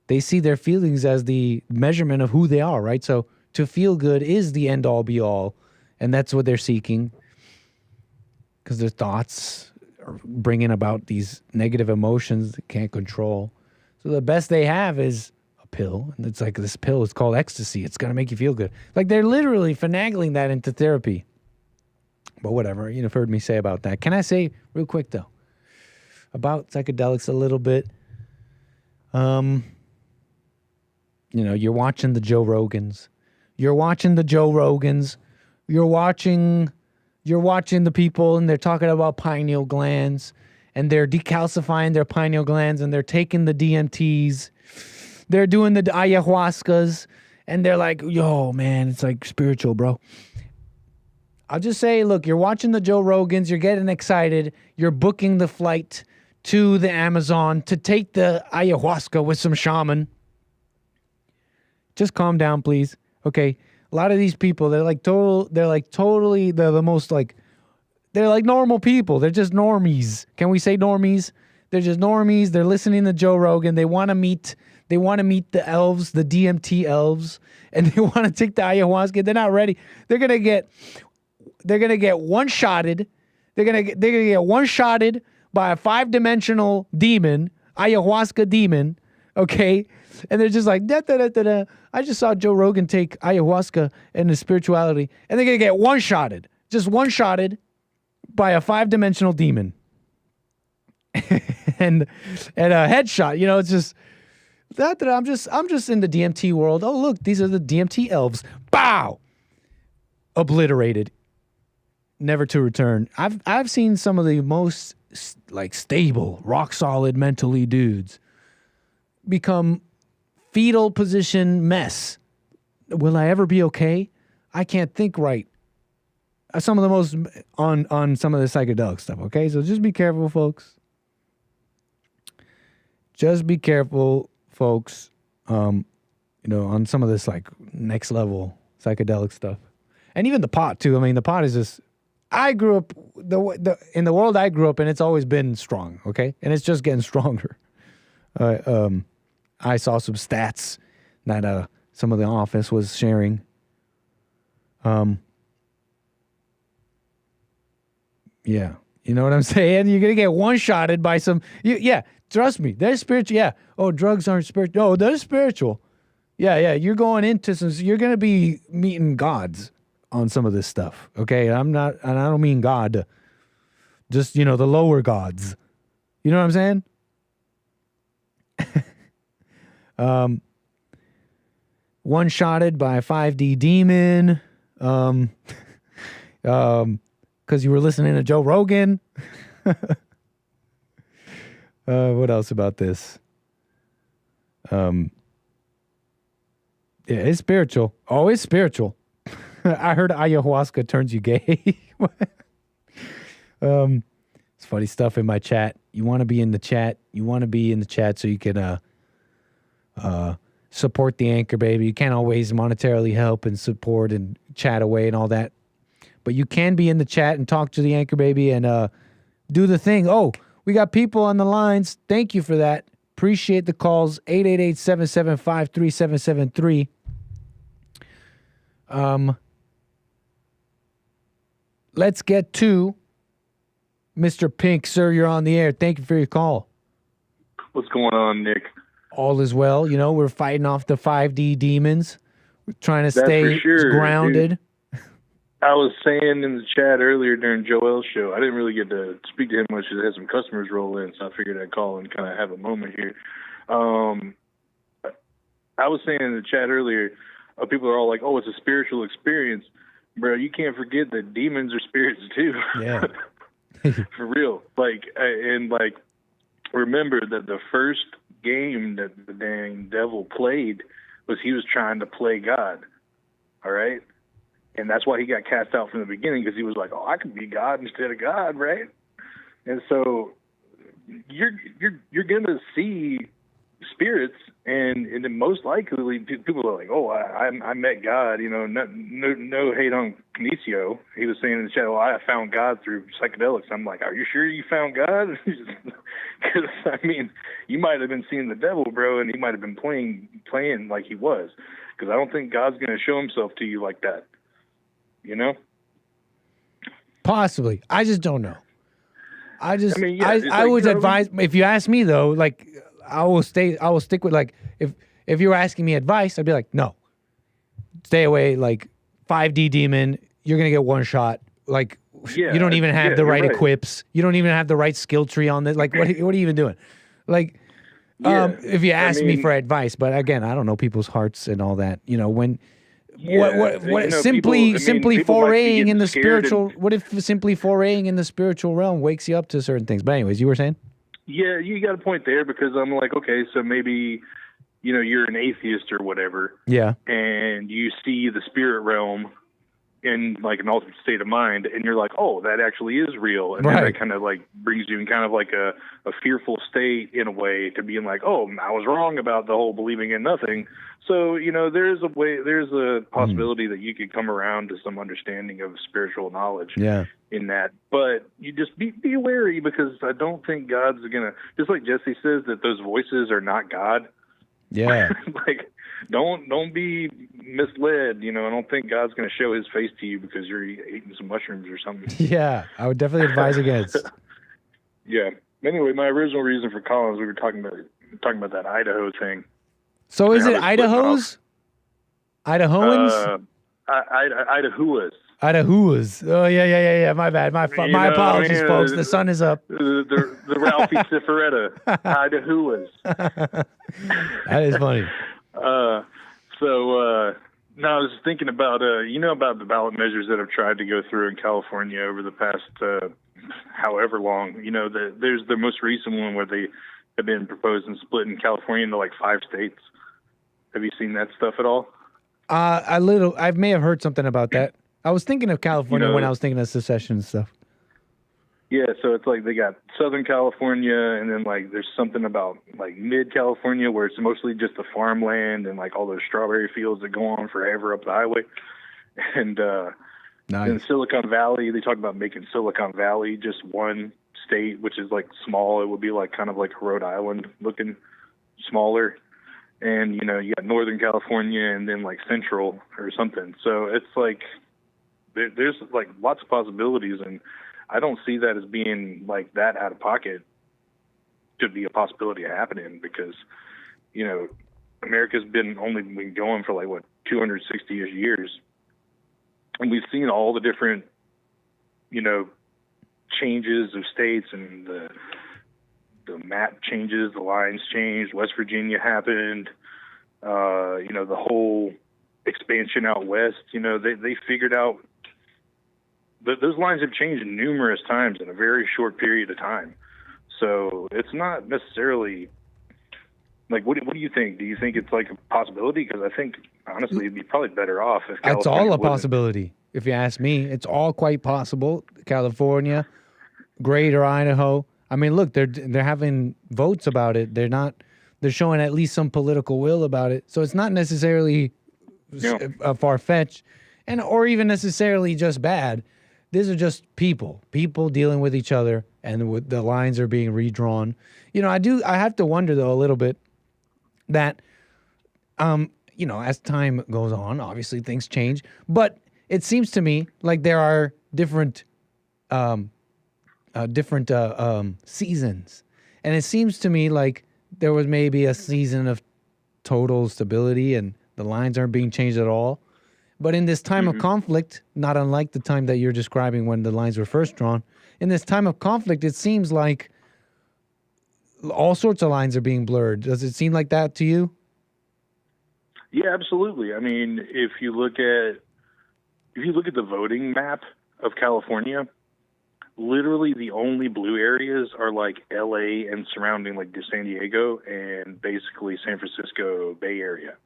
Speaker 14: They see their feelings as the measurement of who they are, right? So to feel good is the end all be all, and that's what they're seeking because their thoughts are bringing about these negative emotions they can't control. So the best they have is a pill, and it's like this pill is called ecstasy. It's going to make you feel good. Like they're literally finagling that into therapy. But whatever, you've heard me say about that. Can I say real quick, though, about psychedelics a little bit? You know, you're watching the Joe Rogans. You're watching the people, and they're talking about pineal glands, and they're decalcifying their pineal glands, and they're taking the DMTs. They're doing the ayahuascas, and they're like, yo, man, it's like spiritual, bro. I'll just say, look, you're watching the Joe Rogans, you're getting excited, you're booking the flight to the Amazon to take the ayahuasca with some shaman. Just calm down, please. Okay. A lot of these people, they're like the most like, they're like normal people. They're just normies. Can we say normies? They're just normies. They're listening to Joe Rogan. They want to meet the elves, the DMT elves, and they want to take the ayahuasca. They're not ready. They're going to get one-shotted. They're gonna get one-shotted by a 5-dimensional demon, ayahuasca demon, okay? And they're just like, da-da-da-da-da. I just saw Joe Rogan take ayahuasca and his spirituality, and they're gonna get one-shotted, just one-shotted by a 5-dimensional demon. and a headshot, you know, it's just I'm just in the DMT world. Oh, look, these are the DMT elves. Bow! Obliterated. never to return. I've seen some of the most like stable, rock solid mentally dudes become fetal position mess. Will I ever be okay? I can't think right. Some of the most on some of the psychedelic stuff, okay? So just be careful, folks. Just be careful, folks. On some of this like next level psychedelic stuff. And even the pot too. I mean, the pot is just I grew up in the world I grew up in, it's always been strong, okay? And it's just getting stronger. I saw some stats that some of the office was sharing. Yeah. You know what I'm saying? You're going to get one-shotted by some... Yeah, trust me. They're spiritual. Yeah. Oh, drugs aren't spiritual. Oh, they're spiritual. Yeah. You're going into some... You're going to be meeting gods on some of this stuff, okay? I'm not... And I don't mean God. Just, the lower gods. You know what I'm saying? One-shotted by a 5D demon. Because you were listening to Joe Rogan. What else about this? Yeah, it's spiritual. Oh, it's spiritual. I heard ayahuasca turns you gay. It's funny stuff in my chat. You want to be in the chat. You want to be in the chat so you can support the anchor, baby. You can't always monetarily help and support and chat away and all that. But you can be in the chat and talk to the anchor, baby, and do the thing. Oh, we got people on the lines. Thank you for that. Appreciate the calls. 888-775-3773. Let's get to Mr. Pink. Sir, you're on the air. Thank you for your call.
Speaker 20: What's going on, Nick?
Speaker 14: All is well. We're fighting off the 5D demons. We're trying to stay grounded.
Speaker 20: Dude. I was saying in the chat earlier during Joel's show, I didn't really get to speak to him much because I had some customers roll in, so I figured I'd call and kind of have a moment here. I was saying in the chat earlier, people are all like, oh, it's a spiritual experience. Bro, you can't forget that demons are spirits too.
Speaker 14: Yeah.
Speaker 20: For real. Remember that the first game that the dang devil played was he was trying to play God. All right? And that's why he got cast out from the beginning, because he was like, oh, I can be God instead of God, right? And so you're going to see spirits, and then most likely people are like, oh, I met God, no hate on 𝒔𝒐𝒄𝒊𝒂𝒍𝒔. He was saying in the chat, well, I found God through psychedelics. I'm like, are you sure you found God? Because, you might have been seeing the devil, bro, and he might have been playing like he was, because I don't think God's going to show himself to you like that.
Speaker 14: Possibly. I just don't know. I would advise, if you ask me though, like I will stick with, like, if you were asking me advice, I'd be like, no, stay away. Like 5D demon, you're going to get one shot. Like you don't even have the right equips. You don't even have the right skill tree on this. Like what are you even doing? Like, if you ask me for advice, but again, I don't know people's hearts and all that, simply foraying in the spiritual. What if simply foraying in the spiritual realm wakes you up to certain things? But anyways, you were saying?
Speaker 20: Yeah, you got a point there, because I'm like, okay, so maybe, you're an atheist or whatever.
Speaker 14: Yeah.
Speaker 20: And you see the spirit realm in like an altered state of mind, and you're like, oh, that actually is real. And then that kind of like brings you in kind of like a fearful state in a way to being like, oh, I was wrong about the whole believing in nothing. So, there's a possibility that you could come around to some understanding of spiritual knowledge in that. But you just be wary, because I don't think God's going to, just like Jesse says, that those voices are not God.
Speaker 14: Yeah.
Speaker 20: Like, don't be misled. I don't think God's going to show his face to you because you're eating some mushrooms or something.
Speaker 14: Yeah, I would definitely advise against.
Speaker 20: Yeah. Anyway, my original reason for calling is we were talking about that Idaho thing.
Speaker 14: So is it Idaho's? Idahoans?
Speaker 20: Idahuas.
Speaker 14: Idahuas. Oh, yeah. My bad. My apologies, folks. The sun is up.
Speaker 20: The Ralphie Cifaretta. Idahuas.
Speaker 14: That is funny.
Speaker 20: No, I was thinking about, about the ballot measures that have tried to go through in California over the past however long. There's the most recent one where they have been proposed and split in California into like 5 states. Have you seen that stuff at all?
Speaker 14: I may have heard something about that. I was thinking of California when I was thinking of secession and stuff.
Speaker 20: Yeah, so it's like they got Southern California, and then like there's something about like mid California where it's mostly just the farmland and like all those strawberry fields that go on forever up the highway. And in Silicon Valley, they talk about making Silicon Valley just one state, which is like small. It would be like kind of like Rhode Island looking, smaller. And you got Northern California and then like Central or something. So it's like there's like lots of possibilities, and I don't see that as being like that out of pocket. Could be a possibility of happening because, America's been going for like 260-ish years, and we've seen all the different, changes of states and the map changes, the lines changed. West Virginia happened. The whole expansion out west. They figured out. Those lines have changed numerous times in a very short period of time. So it's not necessarily like, what do you think? Do you think it's like a possibility? Because I think, honestly, it'd be probably better off if California
Speaker 14: It's all a
Speaker 20: wouldn't.
Speaker 14: possibility, if you ask me. It's all quite possible. California, Greater Idaho. I mean, look, they're having votes about it. They're showing at least some political will about it. So it's not necessarily far-fetched or even necessarily just bad. These are just people dealing with each other, and the lines are being redrawn. I have to wonder though a little bit that, as time goes on, obviously things change, but it seems to me like there are different seasons, and it seems to me like there was maybe a season of total stability and the lines aren't being changed at all. But in this time of conflict, not unlike the time that you're describing when the lines were first drawn, in this time of conflict, it seems like all sorts of lines are being blurred. Does it seem like that to you?
Speaker 20: Yeah, absolutely. I mean, if you look at the voting map of California, literally the only blue areas are like LA and surrounding like San Diego and basically San Francisco Bay Area.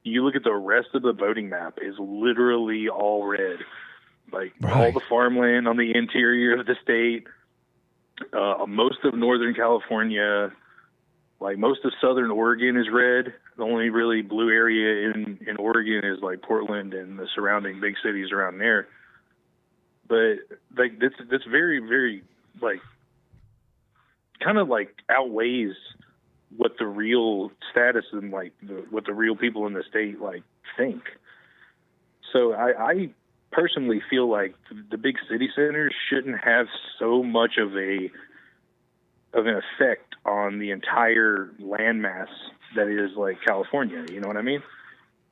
Speaker 20: You look at the rest of the voting map is literally all red. Like all the farmland on the interior of the state, most of Northern California, like most of Southern Oregon is red. The only really blue area in Oregon is like Portland and the surrounding big cities around there. But like that's very, very like kind of like outweighs what the real status and like what the real people in the state like think. So I personally feel like the big city centers shouldn't have so much of an effect on the entire landmass that is like California. You know what I mean?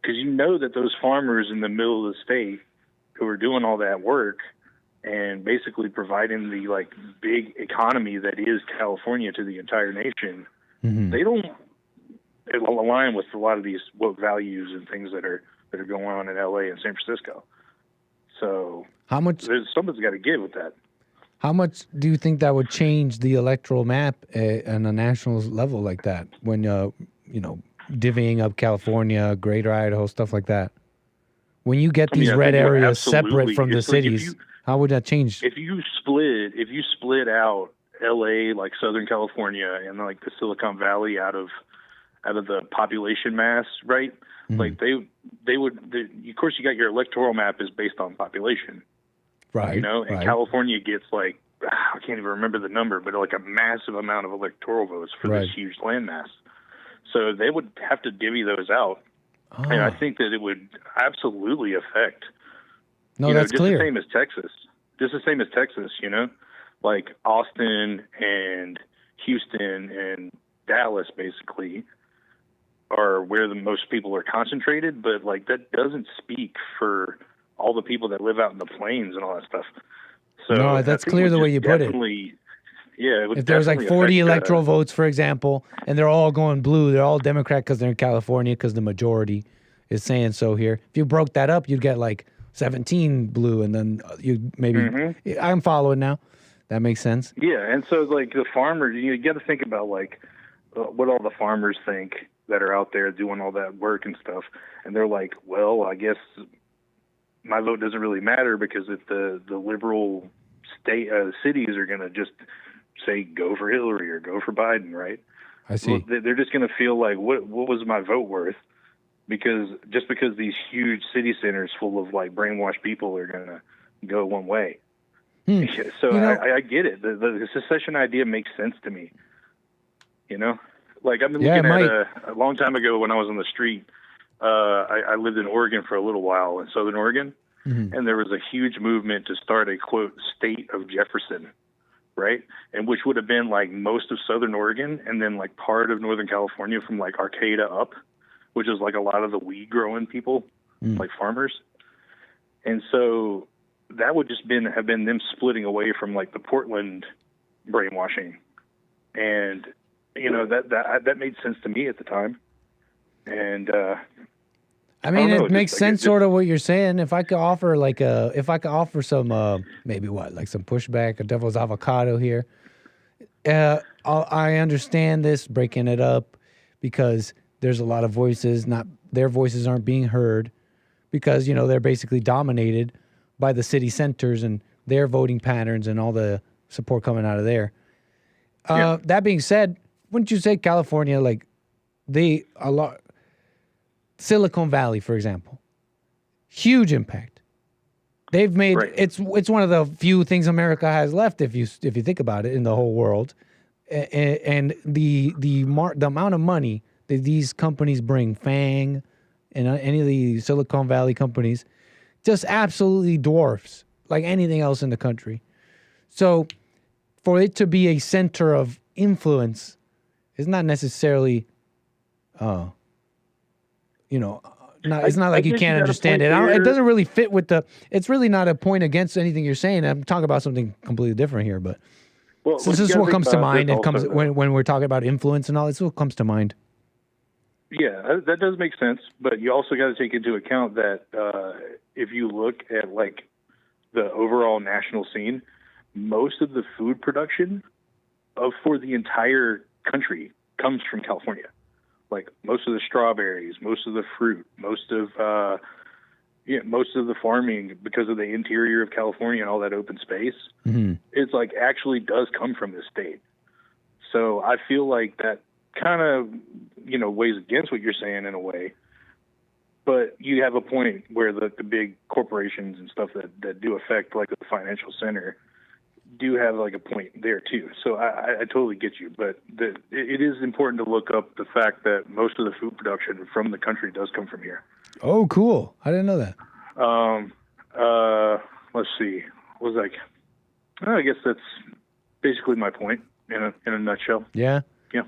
Speaker 20: Because that those farmers in the middle of the state who are doing all that work and basically providing the like big economy that is California to the entire nation, they don't align with a lot of these woke values and things that are going on in LA and San Francisco. So something's got to give with that.
Speaker 14: How much do you think that would change the electoral map on a national level like that when divvying up California, Greater Idaho, stuff like that? When you get these red areas separate from the cities, how would that change?
Speaker 20: If you split out LA, like Southern California, and like the Silicon Valley out of the population mass, right? Like they would. Of course, you got your electoral map is based on population,
Speaker 14: right?
Speaker 20: And California gets like I can't even remember the number, but like a massive amount of electoral votes for this huge landmass. So they would have to divvy those out, and I think that it would absolutely affect.
Speaker 14: No, that's clear.
Speaker 20: Just the same as Texas, like Austin and Houston and Dallas basically are where the most people are concentrated, but like that doesn't speak for all the people that live out in the plains and all that stuff. So
Speaker 14: no, that's clear the way you put it.
Speaker 20: Yeah,
Speaker 14: if there's like 40 electoral votes, for example, and they're all going blue, they're all Democrat because they're in California because the majority, is saying so here. If you broke that up, you'd get like 17 blue, and then you maybe. I'm following now. That makes sense.
Speaker 20: Yeah, and so like the farmers, you got to think about like what all the farmers think that are out there doing all that work and stuff, and they're like, well, I guess my vote doesn't really matter because if the liberal state cities are going to just say go for Hillary or go for Biden, right?
Speaker 14: I see.
Speaker 20: Well, they're just going to feel like what was my vote worth? Because these huge city centers full of like brainwashed people are going to go one way. So I get it. The secession idea makes sense to me. You know, like I've been looking at a long time ago when I was on the street. I lived in Oregon for a little while, in Southern Oregon, and there was a huge movement to start a quote state of Jefferson, right? And which would have been like most of Southern Oregon, and then like part of Northern California from like Arcata up, which is like a lot of the weed growing people, like farmers, and so. That would just have been them splitting away from like the Portland brainwashing, and you know that made sense to me at the time. And
Speaker 14: I mean, it makes sense, sort of what you're saying. If I could offer some maybe like some pushback, a devil's avocado here. I understand this breaking it up because there's a lot of voices, their voices aren't being heard because they're basically dominated by the city centers and their voting patterns and all the support coming out of there. That being said, wouldn't you say California, like Silicon Valley, for example, huge impact. They've made it's one of the few things America has left if you think about it in the whole world, and the amount of money that these companies bring, FANG, and any of the Silicon Valley companies. Just absolutely dwarfs like anything else in the country. So for it to be a center of influence is not necessarily, it's not like you can't understand it. It doesn't really fit with it's really not a point against anything you're saying. I'm talking about something completely different here, but this is what comes to mind. It comes when we're talking about influence and all, this is what comes to mind.
Speaker 20: Yeah, that does make sense, but you also got to take into account that if you look at like the overall national scene, most of the food production for the entire country comes from California. Like most of the strawberries, most of the fruit, most of the farming because of the interior of California and all that open space. It's like actually does come from this state. So I feel like that kind of weighs against what you're saying in a way, but you have a point where the big corporations and stuff that do affect like the financial center do have like a point there too. So I totally get you, but it is important to look up the fact that most of the food production from the country does come from here.
Speaker 14: Oh, cool! I didn't know that.
Speaker 20: Let's see. I guess that's basically my point in a nutshell.
Speaker 14: Yeah.
Speaker 20: Yeah.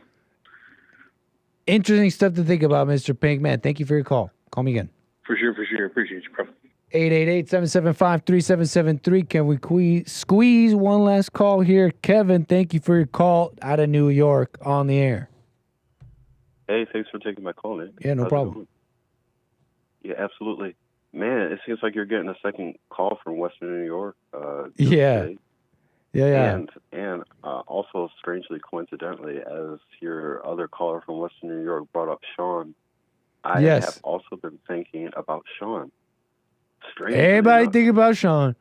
Speaker 14: Interesting stuff to think about, Mr. Pink. Man, thank you for your call. Call me again.
Speaker 20: For sure. Appreciate you, bro.
Speaker 14: 888-775-3773. Can we squeeze one last call here? Kevin, thank you for your call out of New York on the air.
Speaker 21: Hey, thanks for taking my call, man.
Speaker 14: Yeah, no problem.
Speaker 21: Yeah, absolutely. Man, it seems like you're getting a second call from Western New York.
Speaker 14: Yeah.
Speaker 21: And also, strangely, coincidentally, as your other caller from Western New York brought up Sean, I have also been thinking about Sean.
Speaker 14: Everybody think about Sean.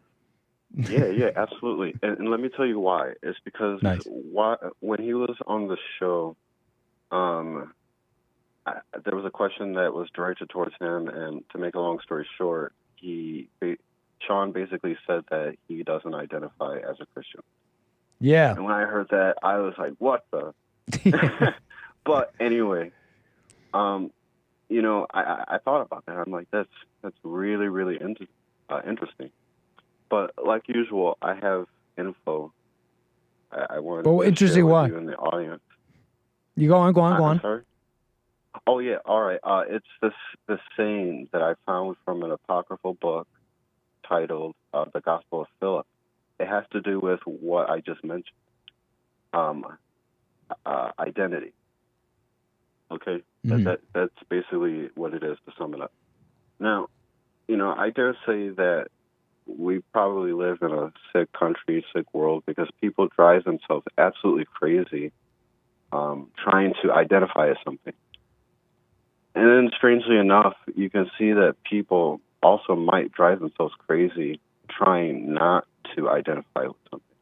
Speaker 21: Yeah, absolutely. And let me tell you why. It's because when he was on the show, there was a question that was directed towards him, and to make a long story short, Sean basically said that he doesn't identify as a Christian.
Speaker 14: Yeah.
Speaker 21: And when I heard that, I was like, what the? But anyway, I thought about that. I'm like, that's really, really interesting. But like usual, I have info. I wanted to
Speaker 14: interesting
Speaker 21: share with
Speaker 14: why?
Speaker 21: you in the audience.
Speaker 14: You go on.
Speaker 21: I'm sorry? Oh, yeah. All right. It's this saying that I found from an apocryphal book titled The Gospel of Philip. It has to do with what I just mentioned, identity. Okay? That's basically what it is, to sum it up. Now, I dare say that we probably live in a sick country, sick world, because people drive themselves absolutely crazy trying to identify as something. And then, strangely enough, you can see that people also might drive themselves crazy trying not to identify with something.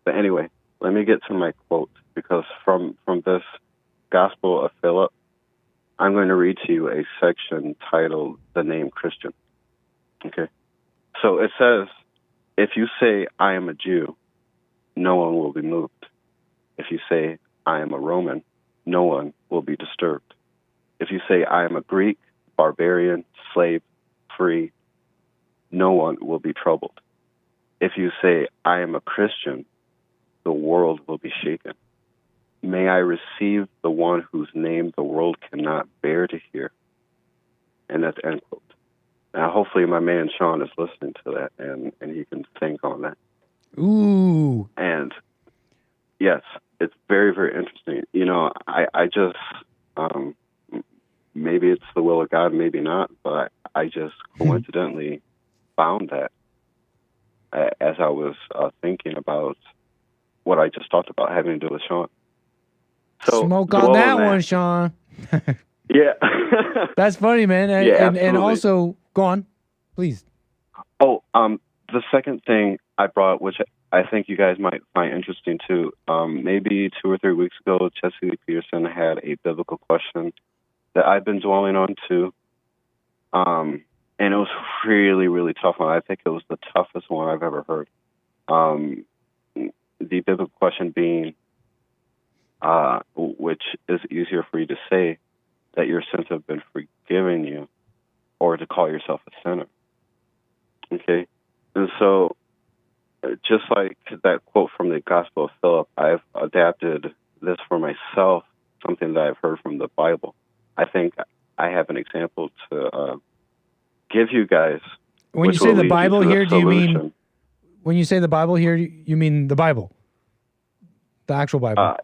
Speaker 21: But anyway, let me get to my quote, because from this Gospel of Philip, I'm going to read to you a section titled The Name Christian. Okay? So it says, if you say, I am a Jew, no one will be moved. If you say, I am a Roman, no one will be disturbed. If you say, I am a Greek, barbarian, slave, free, no one will be troubled. If you say, I am a Christian, the world will be shaken. May I receive the one whose name the world cannot bear to hear. And that's end quote. Now, hopefully my man Sean is listening to that and he can think on that.
Speaker 14: Ooh.
Speaker 21: And yes, it's very, very interesting. I just, maybe it's the will of God, maybe not, but I just coincidentally found that as I was thinking about what I just talked about having to do with Sean. So,
Speaker 14: smoke on that one, Sean.
Speaker 21: Yeah.
Speaker 14: That's funny, man. And also, go on, please.
Speaker 21: Oh, the second thing I brought, which I think you guys might find interesting too, maybe 2 or 3 weeks ago, Chesapeake Peterson had a biblical question that I've been dwelling on too. And it was really, really tough one. I think it was the toughest one I've ever heard. The biblical question being, which is easier for you to say, that your sins have been forgiven you, or to call yourself a sinner. Okay? And so, just like that quote from the Gospel of Philip, I've adapted this for myself, something that I've heard from the Bible. I think I have an example to give you guys.
Speaker 14: When you say the Bible here, do you mean, when you say the Bible here, you mean the Bible? The actual Bible?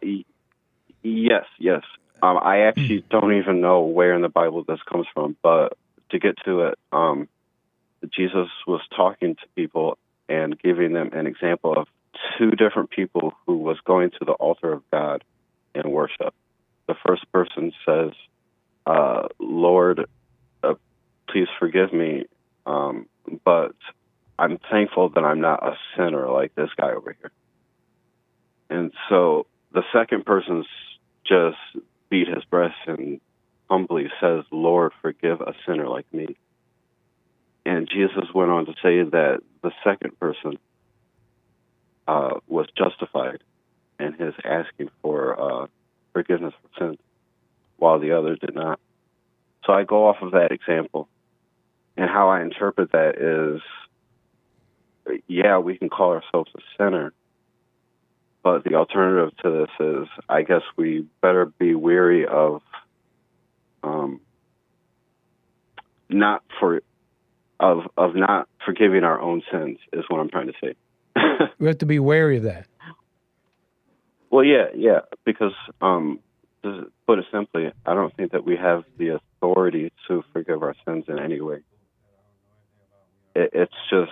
Speaker 21: Yes. I actually don't even know where in the Bible this comes from, but to get to it, Jesus was talking to people and giving them an example of 2 different people who was going to the altar of God in worship. The first person says, Lord, please forgive me, but I'm thankful that I'm not a sinner like this guy over here. And so the second person just beat his breast and humbly says, Lord, forgive a sinner like me. And Jesus went on to say that the second person was justified in his asking for forgiveness for sins, while the other did not. So I go off of that example, and how I interpret that is, yeah, we can call ourselves a sinner, but the alternative to this is, I guess we better be wary of not forgiving our own sins, is what I'm trying to say.
Speaker 14: We have to be wary of that.
Speaker 21: Well, yeah, because to put it simply, I don't think that we have the authority to forgive our sins in any way. It's just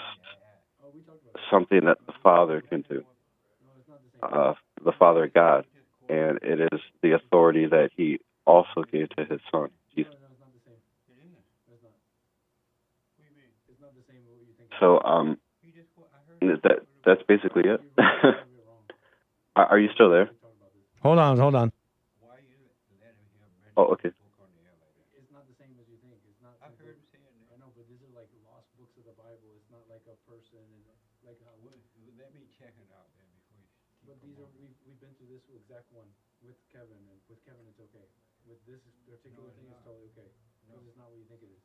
Speaker 21: something that the Father can do, the Father God, and it is the authority that He also gave to His Son, Jesus. So that's basically it. Are you still there?
Speaker 14: Hold on.
Speaker 21: Oh, okay.
Speaker 6: It's not the same as you think. It's not. I've heard him saying that. I know, but these are like lost books of the Bible. It's not like a person and like how. Let me check it out then before you. But these are we've been through this exact one with Kevin, and with Kevin it's okay. With this particular thing, it's totally okay because it's not what you think it is.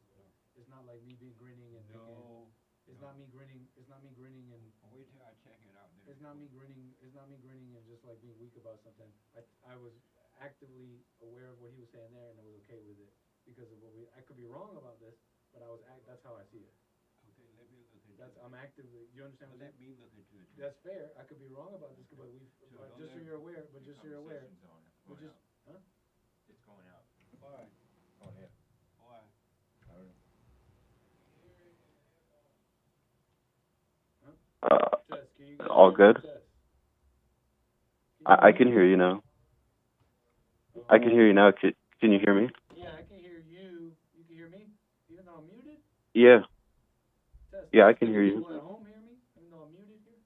Speaker 6: It's not like me being grinning and thinking. It's not me grinning. It's not me grinning and. Wait till I check it out. It's not me grinning. It's not me grinning and just like being weak about something. I was actively aware of what he was saying there, and I was okay with it because of what I could be wrong about this, but that's how I see it. Okay, let me look into it. I'm actively. You understand? Let me look into it. That's fair. I could be wrong about this, but just so you're aware. But just so you're aware. We just, huh? It's going out. Why? Go ahead. Why? I don't know.
Speaker 21: All good? I can hear you now. I can hear you now. Can you hear me?
Speaker 6: Yeah, I can hear you. You can hear me? Even though I'm muted?
Speaker 21: Yeah. Yeah, I can hear you.
Speaker 6: People at home hear me? Even though I'm muted here?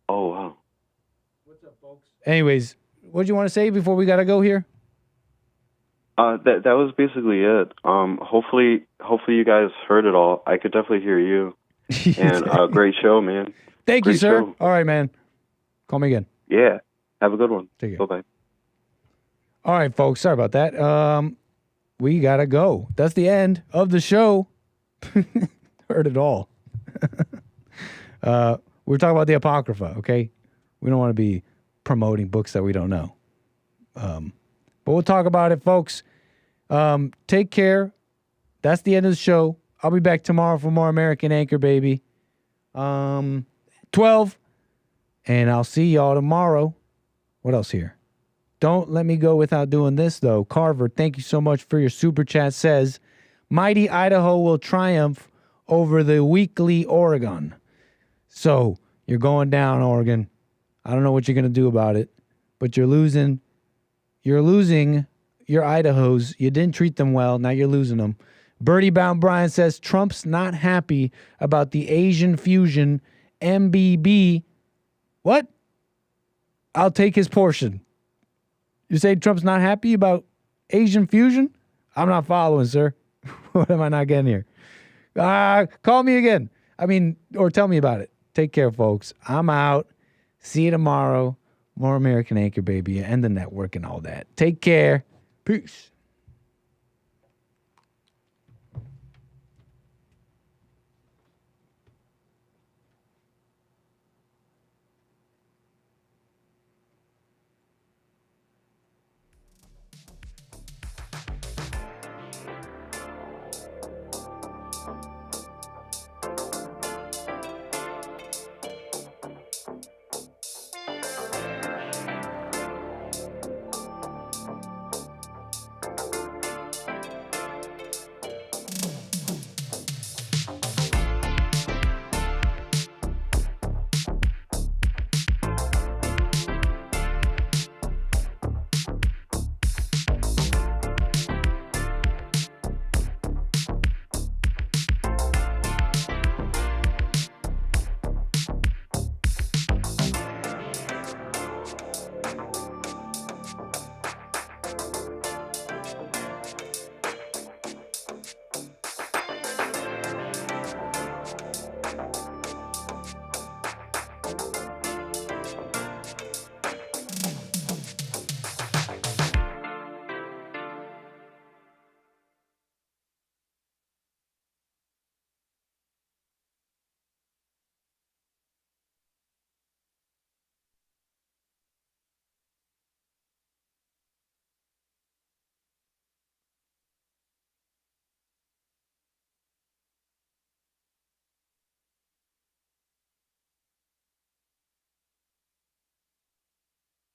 Speaker 21: Oh, wow.
Speaker 6: What's up, folks?
Speaker 14: Anyways, what do you want to say before we got to go here?
Speaker 21: That was basically it. Hopefully you guys heard it all. I could definitely hear you. And great show, man.
Speaker 14: Thank you,
Speaker 21: Great
Speaker 14: sir.
Speaker 21: show.
Speaker 14: All right, man. Call me again.
Speaker 21: Yeah. Have a good one.
Speaker 14: Take care.
Speaker 21: Bye-bye.
Speaker 14: All right, folks. Sorry about that. We got to go. That's the end of the show. Heard it all. We're talking about the Apocrypha, okay? We don't want to be promoting books that we don't know. But we'll talk about it, folks. Take care. That's the end of the show. I'll be back tomorrow for more American Anchor, baby. 12. And I'll see y'all tomorrow. What else here? Don't let me go without doing this, though. Carver, thank you so much for your super chat. Says, mighty Idaho will triumph over the weakly Oregon. So, you're going down, Oregon. I don't know what you're going to do about it, but you're losing. You're losing your Idahos. You didn't treat them well. Now you're losing them. Birdie Bound Brian says, Trump's not happy about the Asian fusion MBB. What? I'll take his portion. You say Trump's not happy about Asian fusion? I'm not following, sir. What am I not getting here? Call me again. Or tell me about it. Take care, folks. I'm out. See you tomorrow. More American Anchor, baby, and the network and all that. Take care. Peace.